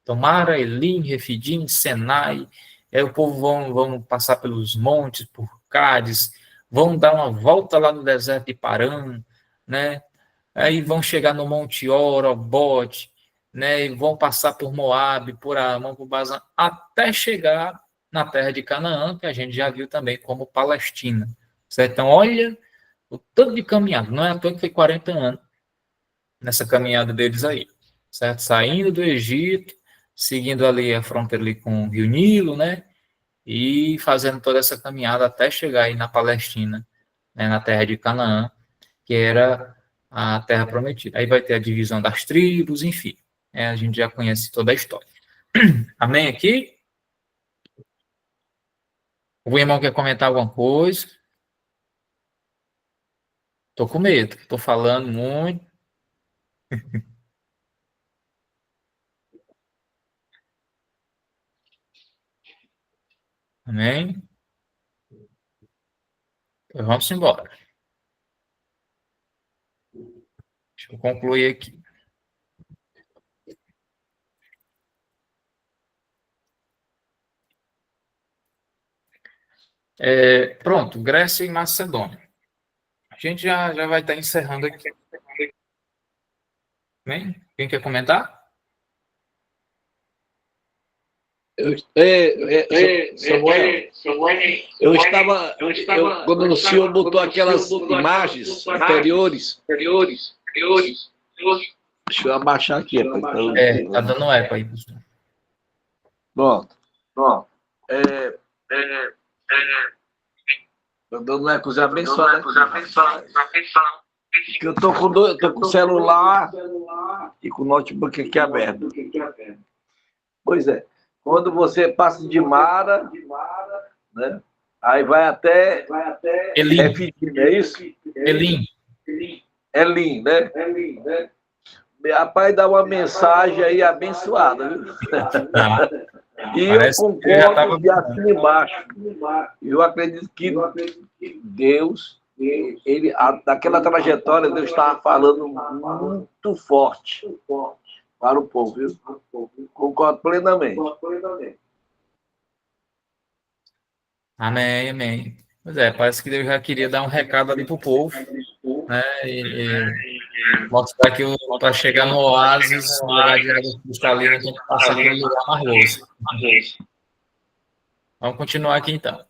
Então, Mara, Elim, Refidim, Senai, aí o povo vão passar pelos montes, por Cádiz, vão dar uma volta lá no deserto de Paran, né? Aí vão chegar no Monte Orobote, né? E vão passar por Moabe, por Amon, por Bazã, até chegar na terra de Canaã, que a gente já viu também como Palestina. Certo? Então, olha o tanto de caminhada. Não é à toa que foi 40 anos nessa caminhada deles aí. Certo? Saindo do Egito, seguindo ali a fronteira ali com o Rio Nilo, né? E fazendo toda essa caminhada até chegar aí na Palestina, né? Na terra de Canaã, que era a terra prometida. Aí vai ter a divisão das tribos, enfim. A gente já conhece toda a história. Amém aqui? O irmão quer comentar alguma coisa? Tô com medo, tô falando muito. Amém? Então, vamos embora. Deixa eu concluir aqui. Pronto, Grécia e Macedônia. A gente já vai estar encerrando aqui. Amém? Quem quer comentar? Samuel, quando o senhor botou aquelas imagens anteriores, deixa eu abaixar aqui. Tá dando eco aí. Pronto. Tá dando eco, Zé abençoado. Eu tô com o celular e com o notebook aqui aberto. Pois é. Quando você passa de Mara, né? Aí vai até Elim. Refidim, é isso? Elim. Elim, né? Rapaz, dá uma mensagem aí abençoada, viu? Tá. E Parece eu que já concordo tava de acima embaixo. Eu acredito que Deus, daquela trajetória, Deus estava falando muito forte para o povo, viu? Concordo plenamente. Amém, amém. Pois é, parece que Deus já queria dar um recado ali para o povo, né? E mostrar que para chegar no oásis, no lugar de água cristalina, tem que passar pelo lugar margoso. Vamos continuar aqui então.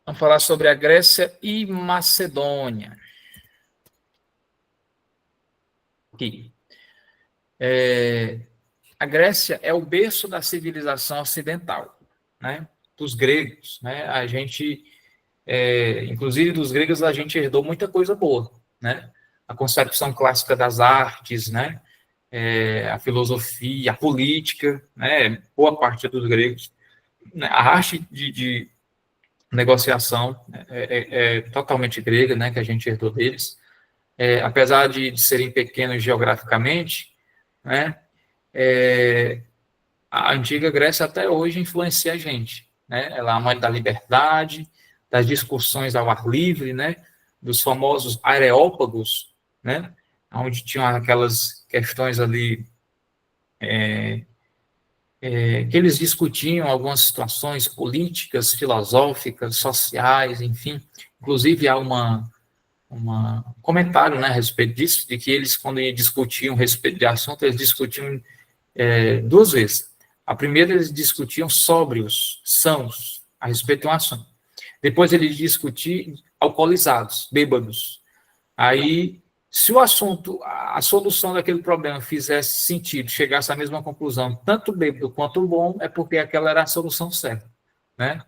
Vamos falar sobre a Grécia e Macedônia. Aqui. A Grécia é o berço da civilização ocidental, né? Dos gregos, né? A gente, inclusive dos gregos, a gente herdou muita coisa boa, né? A concepção clássica das artes, né? A filosofia, a política, né? Boa parte dos gregos. A arte de negociação é totalmente grega, né? Que a gente herdou deles. Apesar de serem pequenos geograficamente, né? A antiga Grécia até hoje influencia a gente, né? Ela é a mãe da liberdade, das discussões ao ar livre, né? Dos famosos areópagos, né? Onde tinham aquelas questões ali que eles discutiam algumas situações políticas, filosóficas, sociais, enfim. Inclusive há um comentário, né, a respeito disso, de que eles, quando discutiam a respeito de assunto, eles discutiam duas vezes. A primeira, eles discutiam sóbrios, sãos, a respeito de um assunto. Depois, eles discutiam alcoolizados, bêbados. Aí, se o assunto, a solução daquele problema fizesse sentido, chegasse à mesma conclusão, tanto o bêbado quanto o bom, é porque aquela era a solução certa, né?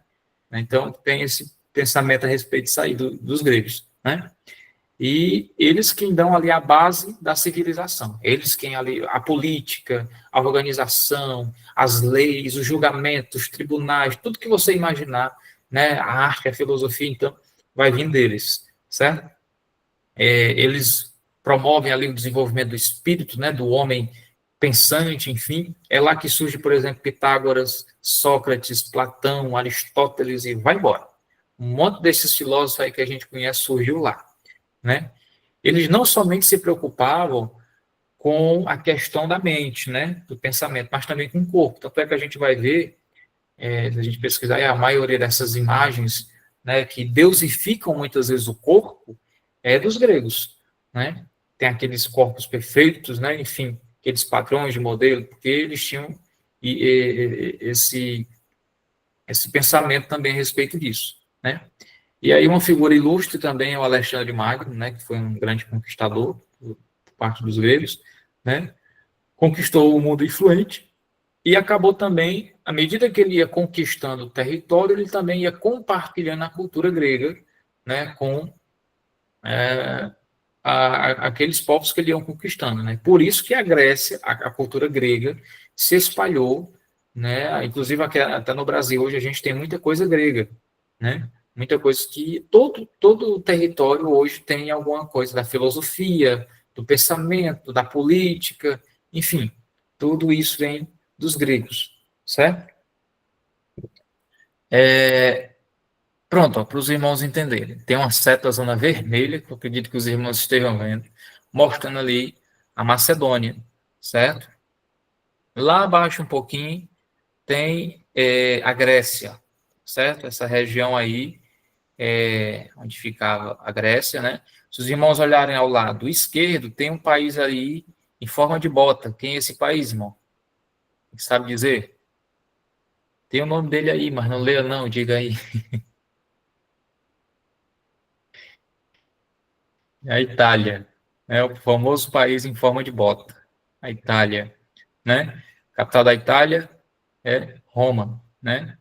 Então, tem esse pensamento a respeito disso aí dos gregos, né? E eles quem dão ali a base da civilização. Eles quem ali, a política, a organização, as leis, os julgamentos, os tribunais, tudo que você imaginar, né? A arte, a filosofia, então, vai vir deles, certo? Eles promovem ali o desenvolvimento do espírito, né? Do homem pensante, enfim. É lá que surge, por exemplo, Pitágoras, Sócrates, Platão, Aristóteles e vai embora. Um monte desses filósofos aí que a gente conhece surgiu lá, né? Eles não somente se preocupavam com a questão da mente, né, do pensamento, mas também com o corpo. Tanto é que a gente vai ver, se a gente pesquisar, a maioria dessas imagens, né, que deusificam muitas vezes o corpo, é dos gregos, né? Tem aqueles corpos perfeitos, né, enfim, aqueles padrões de modelo, porque eles tinham esse pensamento também a respeito disso, né? E aí uma figura ilustre também é o Alexandre Magno, né, que foi um grande conquistador por parte dos gregos, né? Conquistou o mundo influente e acabou também, à medida que ele ia conquistando o território, ele também ia compartilhando a cultura grega, né, com aqueles povos que ele ia conquistando, né? Por isso que a Grécia, a cultura grega, se espalhou, né? Inclusive até no Brasil hoje a gente tem muita coisa grega, né? Muita coisa que todo o território hoje tem alguma coisa da filosofia, do pensamento, da política, enfim, tudo isso vem dos gregos, certo? Pronto, para os irmãos entenderem. Tem uma seta zona vermelha, que eu acredito que os irmãos estejam vendo, mostrando ali a Macedônia, certo? Lá abaixo um pouquinho tem a Grécia, certo? Essa região aí onde ficava a Grécia, né? Se os irmãos olharem ao lado esquerdo, tem um país aí em forma de bota. Quem é esse país, irmão? Você sabe dizer? Tem o nome dele aí, mas não leia não, diga aí. É a Itália, né? O famoso país em forma de bota. A Itália, né? A capital da Itália é Roma, né?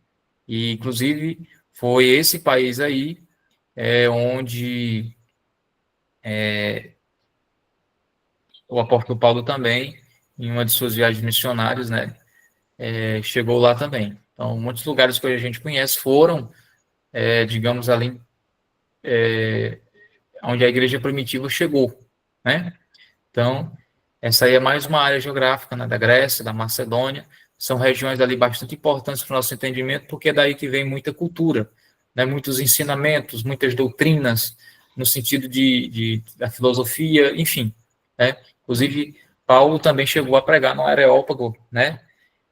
E, inclusive, foi esse país aí onde o apóstolo Paulo também, em uma de suas viagens missionárias, né? Chegou lá também. Então, muitos lugares que a gente conhece foram, digamos, ali onde a igreja primitiva chegou, né? Então, essa aí é mais uma área geográfica, né, da Grécia, da Macedônia, são regiões ali bastante importantes para o nosso entendimento, porque é daí que vem muita cultura, né, muitos ensinamentos, muitas doutrinas, no sentido da filosofia, enfim. Né? Inclusive, Paulo também chegou a pregar no Areópago, né?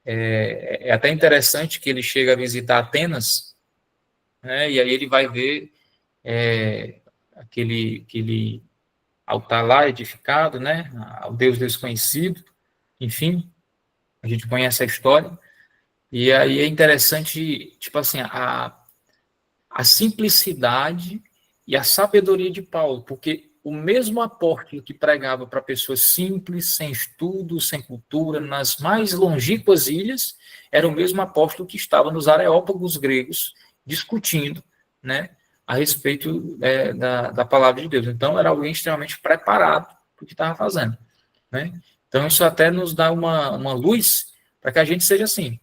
É até interessante que ele chega a visitar Atenas, né? E aí ele vai ver aquele altar lá edificado, né? Ao Deus desconhecido, enfim, a gente conhece a história. E aí é interessante, tipo assim, a simplicidade e a sabedoria de Paulo, porque o mesmo apóstolo que pregava para pessoas simples, sem estudo, sem cultura, nas mais longínquas ilhas, era o mesmo apóstolo que estava nos areópagos gregos discutindo, né, a respeito da palavra de Deus. Então, era alguém extremamente preparado para o que estava fazendo. Né? Então, isso até nos dá uma luz para que a gente seja assim.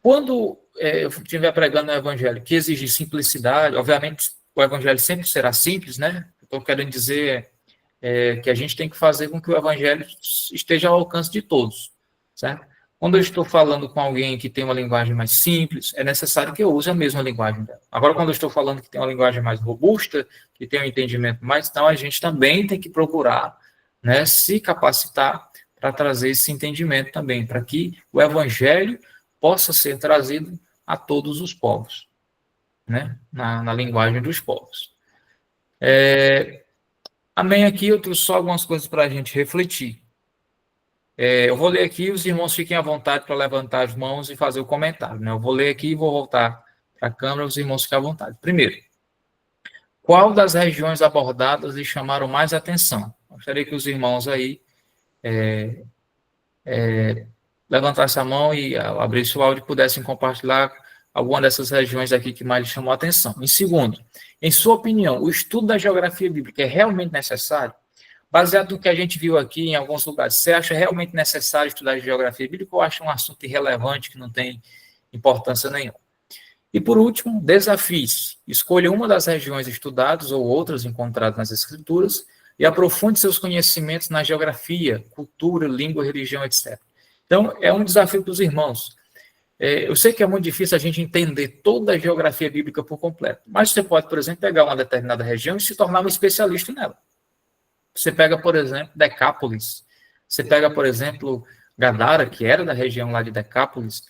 Quando eu estiver pregando o evangelho que exige simplicidade, obviamente o evangelho sempre será simples, né? Estou querendo dizer que a gente tem que fazer com que o evangelho esteja ao alcance de todos, certo? Quando eu estou falando com alguém que tem uma linguagem mais simples, é necessário que eu use a mesma linguagem dela. Agora, quando eu estou falando que tem uma linguagem mais robusta, que tem um entendimento mais, então a gente também tem que procurar, né, se capacitar para trazer esse entendimento também, para que o evangelho possa ser trazido a todos os povos, né, na linguagem dos povos. Amém. Aqui eu trouxe só algumas coisas para a gente refletir. Eu vou ler aqui, os irmãos fiquem à vontade para levantar as mãos e fazer o comentário. Né? Eu vou ler aqui e vou voltar para a câmera, os irmãos fiquem à vontade. Primeiro, qual das regiões abordadas lhe chamaram mais atenção? Gostaria que os irmãos aí levantassem a mão e, ao abrir o áudio, pudessem compartilhar alguma dessas regiões aqui que mais lhe chamou a atenção. Em segundo, em sua opinião, o estudo da geografia bíblica é realmente necessário? Baseado no que a gente viu aqui em alguns lugares, você acha realmente necessário estudar geografia bíblica ou acha um assunto irrelevante que não tem importância nenhuma? E por último, desafios. Escolha uma das regiões estudadas ou outras encontradas nas escrituras e aprofunde seus conhecimentos na geografia, cultura, língua, religião, etc. Então, é um desafio para os irmãos. Eu sei que é muito difícil a gente entender toda a geografia bíblica por completo, mas você pode, por exemplo, pegar uma determinada região e se tornar um especialista nela. Você pega, por exemplo, Decápolis. Você pega, por exemplo, Gadara, que era da região lá de Decápolis,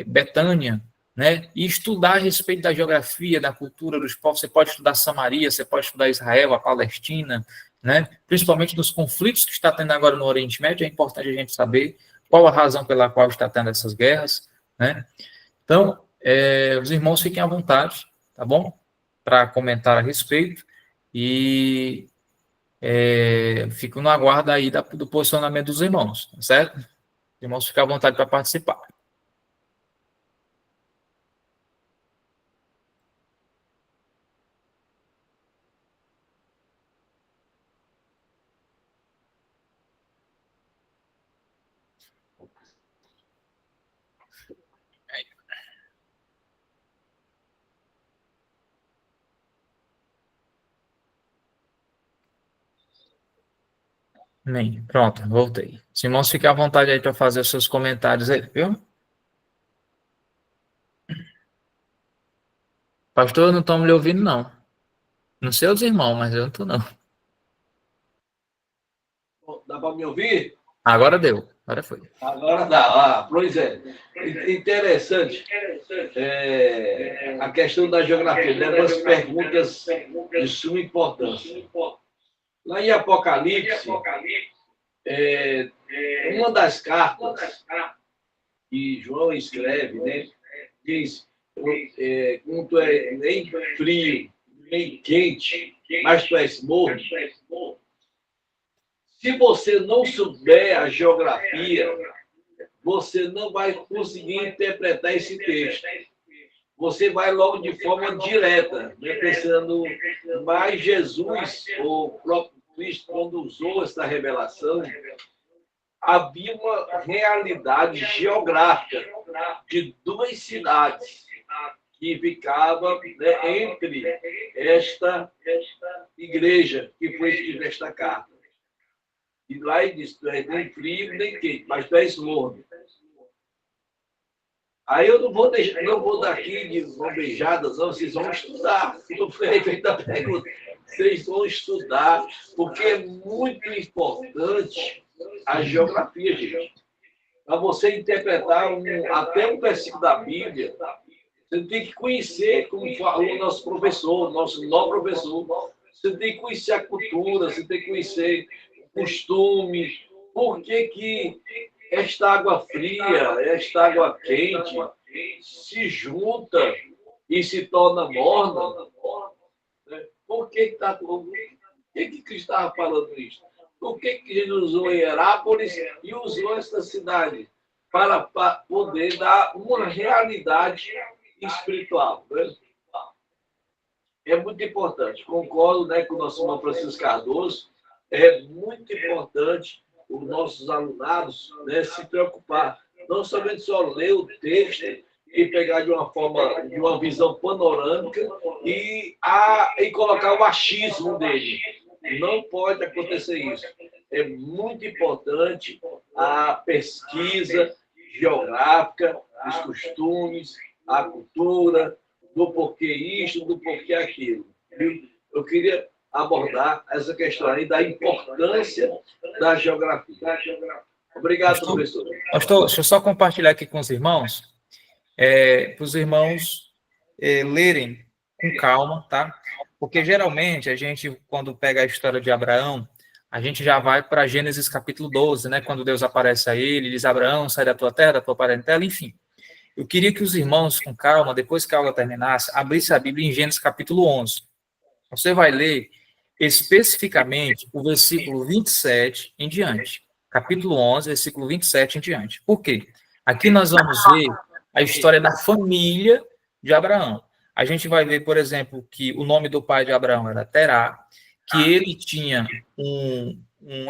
Betânia, né? E estudar a respeito da geografia, da cultura dos povos. Você pode estudar Samaria, você pode estudar Israel, a Palestina, né? Principalmente nos conflitos que está tendo agora no Oriente Médio, é importante a gente saber qual a razão pela qual está tendo essas guerras, né? Então, os irmãos fiquem à vontade, tá bom? Para comentar a respeito. E fico no aguardo aí do posicionamento dos irmãos, tá certo? Os irmãos ficam à vontade para participar. Amém. Pronto, voltei. Os irmãos, fiquem à vontade aí para fazer os seus comentários aí, viu? Pastor, eu não estou me ouvindo, não. Não sei os irmãos, mas eu não estou, não. Dá para me ouvir? Agora deu. Agora foi. Agora dá. Pois é. Interessante a questão da geografia, né? Umas perguntas de suma importância. Lá em Apocalipse, uma das cartas que João escreve, né, diz, como tu é nem frio, nem quente, mas tu és morno. Se você não souber a geografia, você não vai conseguir interpretar esse texto. Você vai logo de forma direta, né, pensando, mas Jesus, o próprio Cristo, quando usou essa revelação, havia uma realidade geográfica de duas cidades que ficava, né, entre esta igreja que foi escrita esta carta. E lá ele diz, tu és nem frio, nem quente, mas tu és morno. Aí eu não vou daqui de mão beijada, não, vocês vão estudar. Não foi feita a pergunta. Vocês vão estudar, porque é muito importante a geografia, gente. Para você interpretar até um versículo da Bíblia, você tem que conhecer, como falou o nosso professor, nosso novo professor. Você tem que conhecer a cultura, você tem que conhecer costumes, por que esta água fria, esta água quente se junta e se torna morna. Por que Cristo estava falando isso? Por que Jesus usou Hierápolis e usou esta cidade? Para poder dar uma realidade espiritual. Né? É muito importante. Concordo, né, com o nosso irmão Francisco Cardoso. É muito importante os nossos alunados, né, se preocupar. Não somente só ler o texto e pegar de uma forma, de uma visão panorâmica e colocar o achismo dele. Não pode acontecer isso. É muito importante a pesquisa geográfica, os costumes, a cultura, do porquê isso, do porquê aquilo. Eu queria abordar essa questão aí da importância da geografia. Obrigado, professor. Pastor, deixa eu só compartilhar aqui com os irmãos, para os irmãos lerem com calma, tá? Porque geralmente a gente, quando pega a história de Abraão, a gente já vai para Gênesis capítulo 12, né? Quando Deus aparece a ele, diz: Abraão, sai da tua terra, da tua parentela, enfim. Eu queria que os irmãos, com calma, depois que a aula terminasse, abrissem a Bíblia em Gênesis capítulo 11. Você vai ler especificamente o versículo 27 em diante. Capítulo 11, versículo 27 em diante. Por quê? Aqui nós vamos ver a história da família de Abraão. A gente vai ver, por exemplo, que o nome do pai de Abraão era Terá, que ele tinha um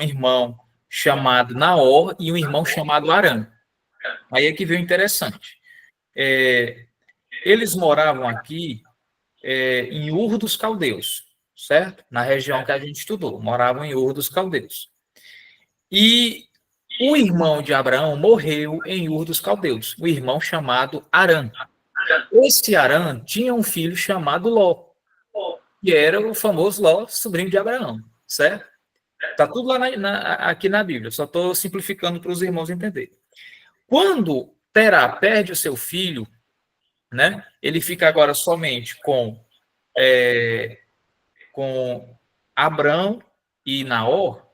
irmão chamado Naor e um irmão chamado Arã. Aí é que veio interessante. Eles moravam aqui em Ur dos Caldeus, certo? Na região que a gente estudou, moravam em Ur dos Caldeus. E o irmão de Abraão morreu em Ur dos Caldeus, o irmão chamado Arã. Esse Arã tinha um filho chamado Ló, que era o famoso Ló, sobrinho de Abraão, certo? Está tudo lá aqui na Bíblia, só estou simplificando para os irmãos entenderem. Quando Terá perde o seu filho, né, ele fica agora somente com Abrão e Naor.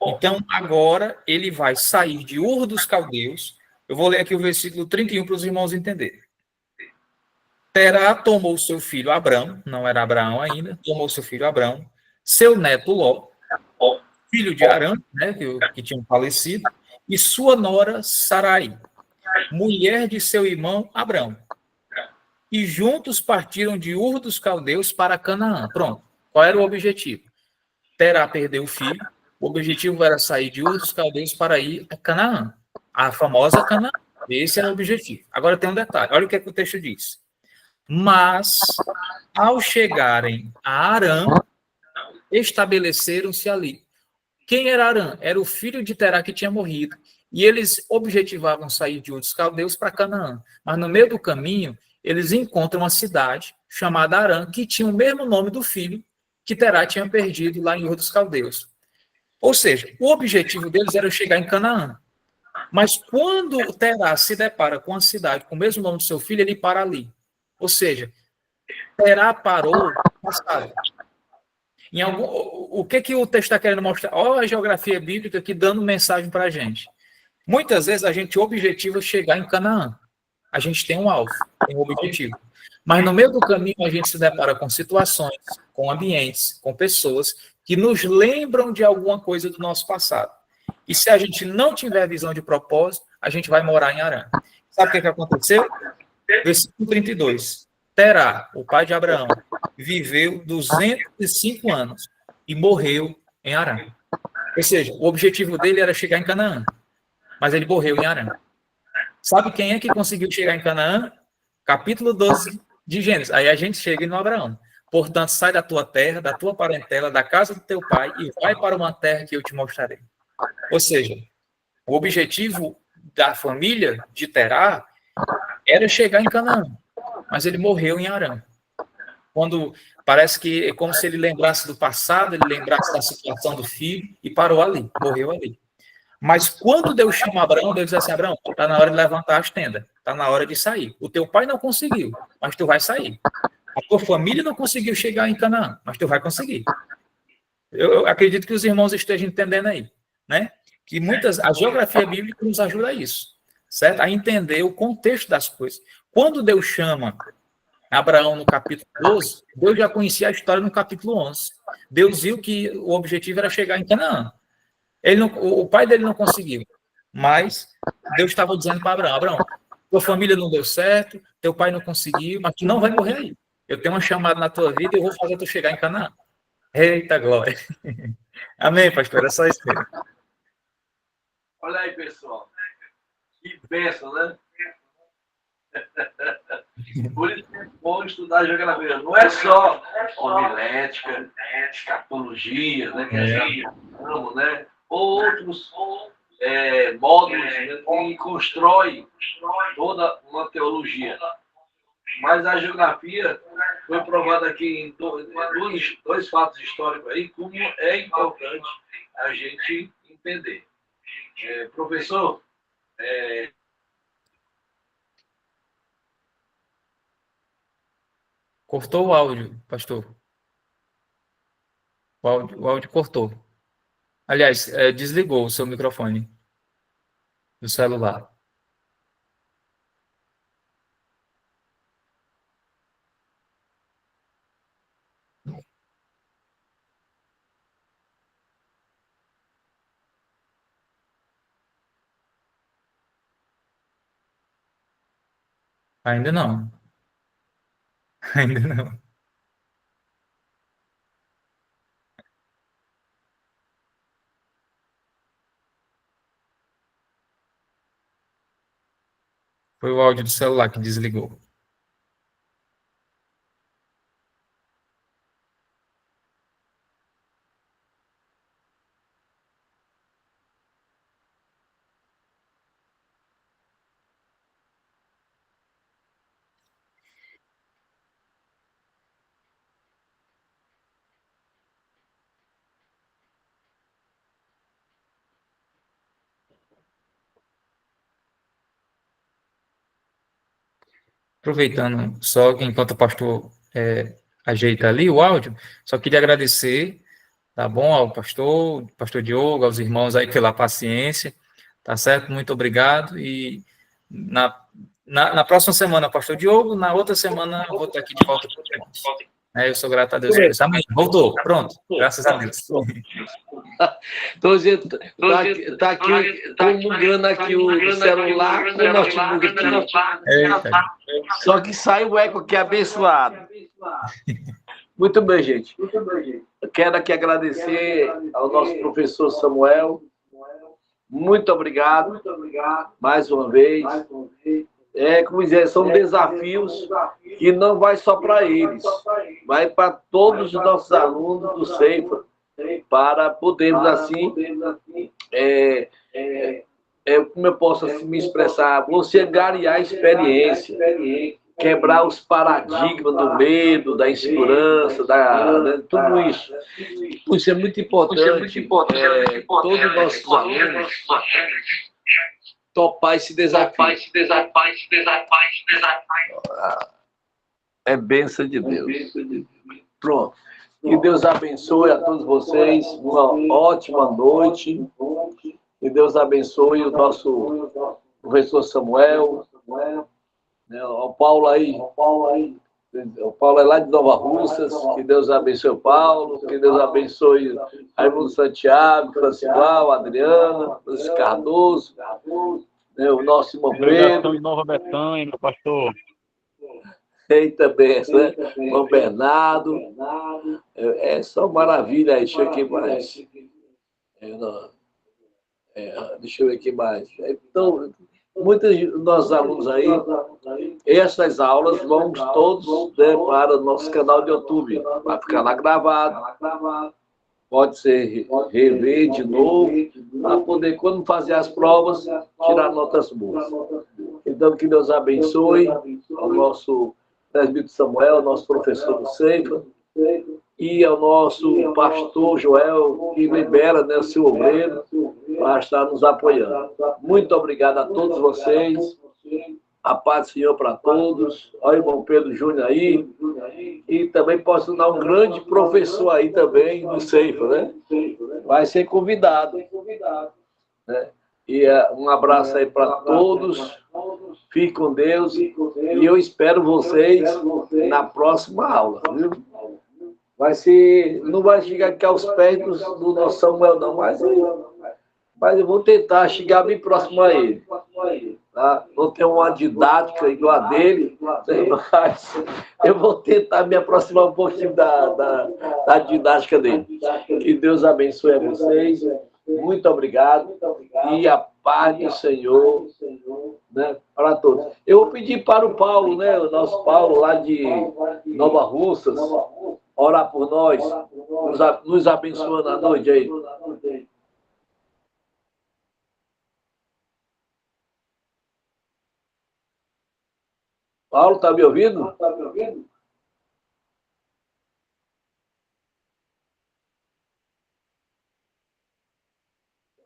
Então, agora ele vai sair de Ur dos Caldeus. Eu vou ler aqui o versículo 31 para os irmãos entenderem. Terá tomou seu filho Abrão, não era Abraão ainda, tomou seu filho Abrão, seu neto Ló, filho de Arã, né, que tinha falecido, e sua nora Sarai, mulher de seu irmão Abrão. E juntos partiram de Ur dos Caldeus para Canaã. Pronto. Qual era o objetivo? Terá perdeu o filho. O objetivo era sair de Ur dos Caldeus para ir a Canaã. A famosa Canaã. Esse era o objetivo. Agora tem um detalhe. Olha o que o texto diz. Mas, ao chegarem a Arã, estabeleceram-se ali. Quem era Arã? Era o filho de Terá que tinha morrido. E eles objetivavam sair de Ur dos Caldeus para Canaã. Mas no meio do caminho, eles encontram uma cidade chamada Arã, que tinha o mesmo nome do filho que Terá tinha perdido lá em Ur dos Caldeus. Ou seja, o objetivo deles era chegar em Canaã. Mas quando Terá se depara com a cidade com o mesmo nome do seu filho, ele para ali. Ou seja, Terá parou no passado. O que o texto está querendo mostrar? Olha a geografia bíblica aqui dando mensagem para a gente. Muitas vezes a gente objetiva chegar em Canaã. A gente tem um alvo, tem um objetivo. Mas no meio do caminho a gente se depara com situações, com ambientes, com pessoas que nos lembram de alguma coisa do nosso passado. E se a gente não tiver visão de propósito, a gente vai morar em Arã. Sabe o que aconteceu? Versículo 32. Terá, o pai de Abraão, viveu 205 anos e morreu em Arã. Ou seja, o objetivo dele era chegar em Canaã, mas ele morreu em Arã. Sabe quem é que conseguiu chegar em Canaã? Capítulo 12 de Gênesis. Aí a gente chega no Abraão. Portanto, sai da tua terra, da tua parentela, da casa do teu pai e vai para uma terra que eu te mostrarei. Ou seja, o objetivo da família de Terá era chegar em Canaã, mas ele morreu em Arã. Quando parece que é como se ele lembrasse do passado, ele lembrasse da situação do filho e parou ali, morreu ali. Mas quando Deus chama Abraão, Deus diz assim: Abraão, está na hora de levantar as tendas, está na hora de sair. O teu pai não conseguiu, mas tu vai sair. A tua família não conseguiu chegar em Canaã, mas tu vai conseguir. Eu acredito que os irmãos estejam entendendo aí, né? Que a geografia bíblica nos ajuda a isso, certo? A entender o contexto das coisas. Quando Deus chama Abraão no capítulo 12, Deus já conhecia a história no capítulo 11. Deus viu que o objetivo era chegar em Canaã. O pai dele não conseguiu, mas Deus estava dizendo para Abraão: Abraão, tua família não deu certo, teu pai não conseguiu, mas tu não vai morrer aí. Eu tenho uma chamada na tua vida e eu vou fazer tu chegar em Canaã. Eita glória! Amém, pastor? É só isso mesmo. Olha aí, pessoal. Que bênção, né? Por isso é bom estudar geografia. Não é só homilética, escatologia, né? Que a gente ama, né? Ou outros módulos, né, que constrói toda uma teologia. Mas a geografia foi provada aqui em dois fatos históricos aí, como é importante a gente entender. Professor, cortou o áudio, pastor. O áudio cortou. Aliás, desligou o seu microfone do celular. Ainda não. Ainda não. Foi o áudio do celular que desligou. Aproveitando só que enquanto o pastor ajeita ali o áudio, só queria agradecer, tá bom, ao pastor Diogo, aos irmãos aí pela paciência, tá certo? Muito obrigado. E na próxima semana, pastor Diogo, na outra semana eu vou estar aqui de volta com os irmãos. Eu sou grato a Deus por isso. Amém. Voltou. Pronto. Graças a Deus. Então, gente, tá aqui, comungando aqui o celular com o notebook aqui. Eita. Só que sai o eco aqui abençoado. Muito bem, gente. Eu quero aqui agradecer ao nosso professor Samuel. Muito obrigado. Mais uma vez. Como dizer, são desafios que não vai só para eles, vai para todos os nossos alunos do Ceifa, para podermos, assim, como eu posso assim, me expressar, você angariar experiência, quebrar os paradigmas do medo, da insegurança, né, tudo isso. Isso é muito importante. Todos os nossos alunos topar esse desafio. É bênção de Deus. Pronto. Que Deus abençoe a todos vocês. Uma ótima noite. Que Deus abençoe o nosso professor Samuel. O Paulo aí. O Paulo é lá de Nova Russas. Que Deus abençoe o Paulo. Que Deus abençoe Raimundo Santiago, Francisco, Adriana, Francisco Cardoso. O nosso irmão Pedro. Em Nova Betânia, meu pastor. Eita benção, né? Irmão Bernardo. É só maravilha aí. Deixa eu ver aqui mais. Deixa eu ver aqui mais. Então, muitos dos nossos alunos aí, essas aulas vão todos, né, para o nosso canal de YouTube. Vai ficar lá gravado. Pode ser rever de novo, para poder, quando fazer as provas, tirar notas boas. Então, que Deus abençoe ao nosso presbítero Samuel, nosso professor do Ceifa, e ao nosso pastor Joel, que libera, né, o seu obreiro, para estar nos apoiando. Muito obrigado a todos vocês. A paz do Senhor para todos. Olha o irmão Pedro Júnior aí. E também posso dar um grande professor aí também no Ceifa, né? Vai ser convidado. Né? E um abraço aí para todos. Fique com Deus. E eu espero vocês na próxima aula, viu? Não vai chegar aqui aos pés do nosso Samuel, não, mas eu vou tentar chegar bem próximo a ele. Tá? Não tenho uma didática igual a dele, mas eu vou tentar me aproximar um pouquinho da didática dele. Que Deus abençoe a vocês. Muito obrigado. E a paz do Senhor, né, para todos. Eu vou pedir para o Paulo, né, o nosso Paulo lá de Nova Russas, orar por nós, nos abençoando à noite aí. Paulo, está me ouvindo?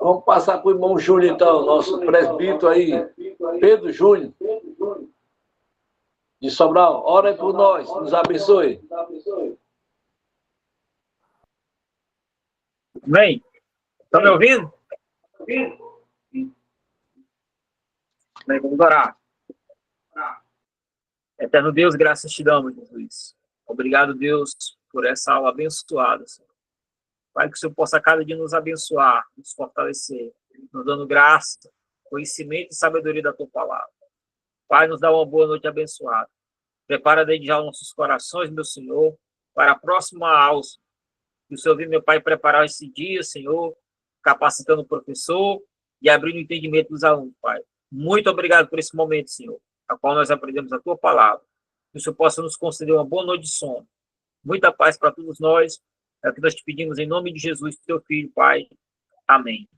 Vamos passar para o irmão Júnior, então, nosso presbítero aí, Pedro Júnior, de Sobral. Ora aí por nós, nos abençoe. Amém? Estão me ouvindo? Bem, vamos orar. Eterno Deus, graças te damos, Jesus. Obrigado, Deus, por essa aula abençoada, Senhor. Pai, que o Senhor possa cada dia nos abençoar, nos fortalecer, nos dando graça, conhecimento e sabedoria da tua palavra. Pai, nos dá uma boa noite abençoada. Prepara desde já os nossos corações, meu Senhor, para a próxima aula. Que o Senhor viu, meu Pai, preparar esse dia, Senhor, capacitando o professor e abrindo o entendimento dos alunos, Pai. Muito obrigado por esse momento, Senhor, a qual nós aprendemos a tua palavra. Que o Senhor possa nos conceder uma boa noite de sono. Muita paz para todos nós. É o que nós te pedimos em nome de Jesus, teu Filho, Pai. Amém.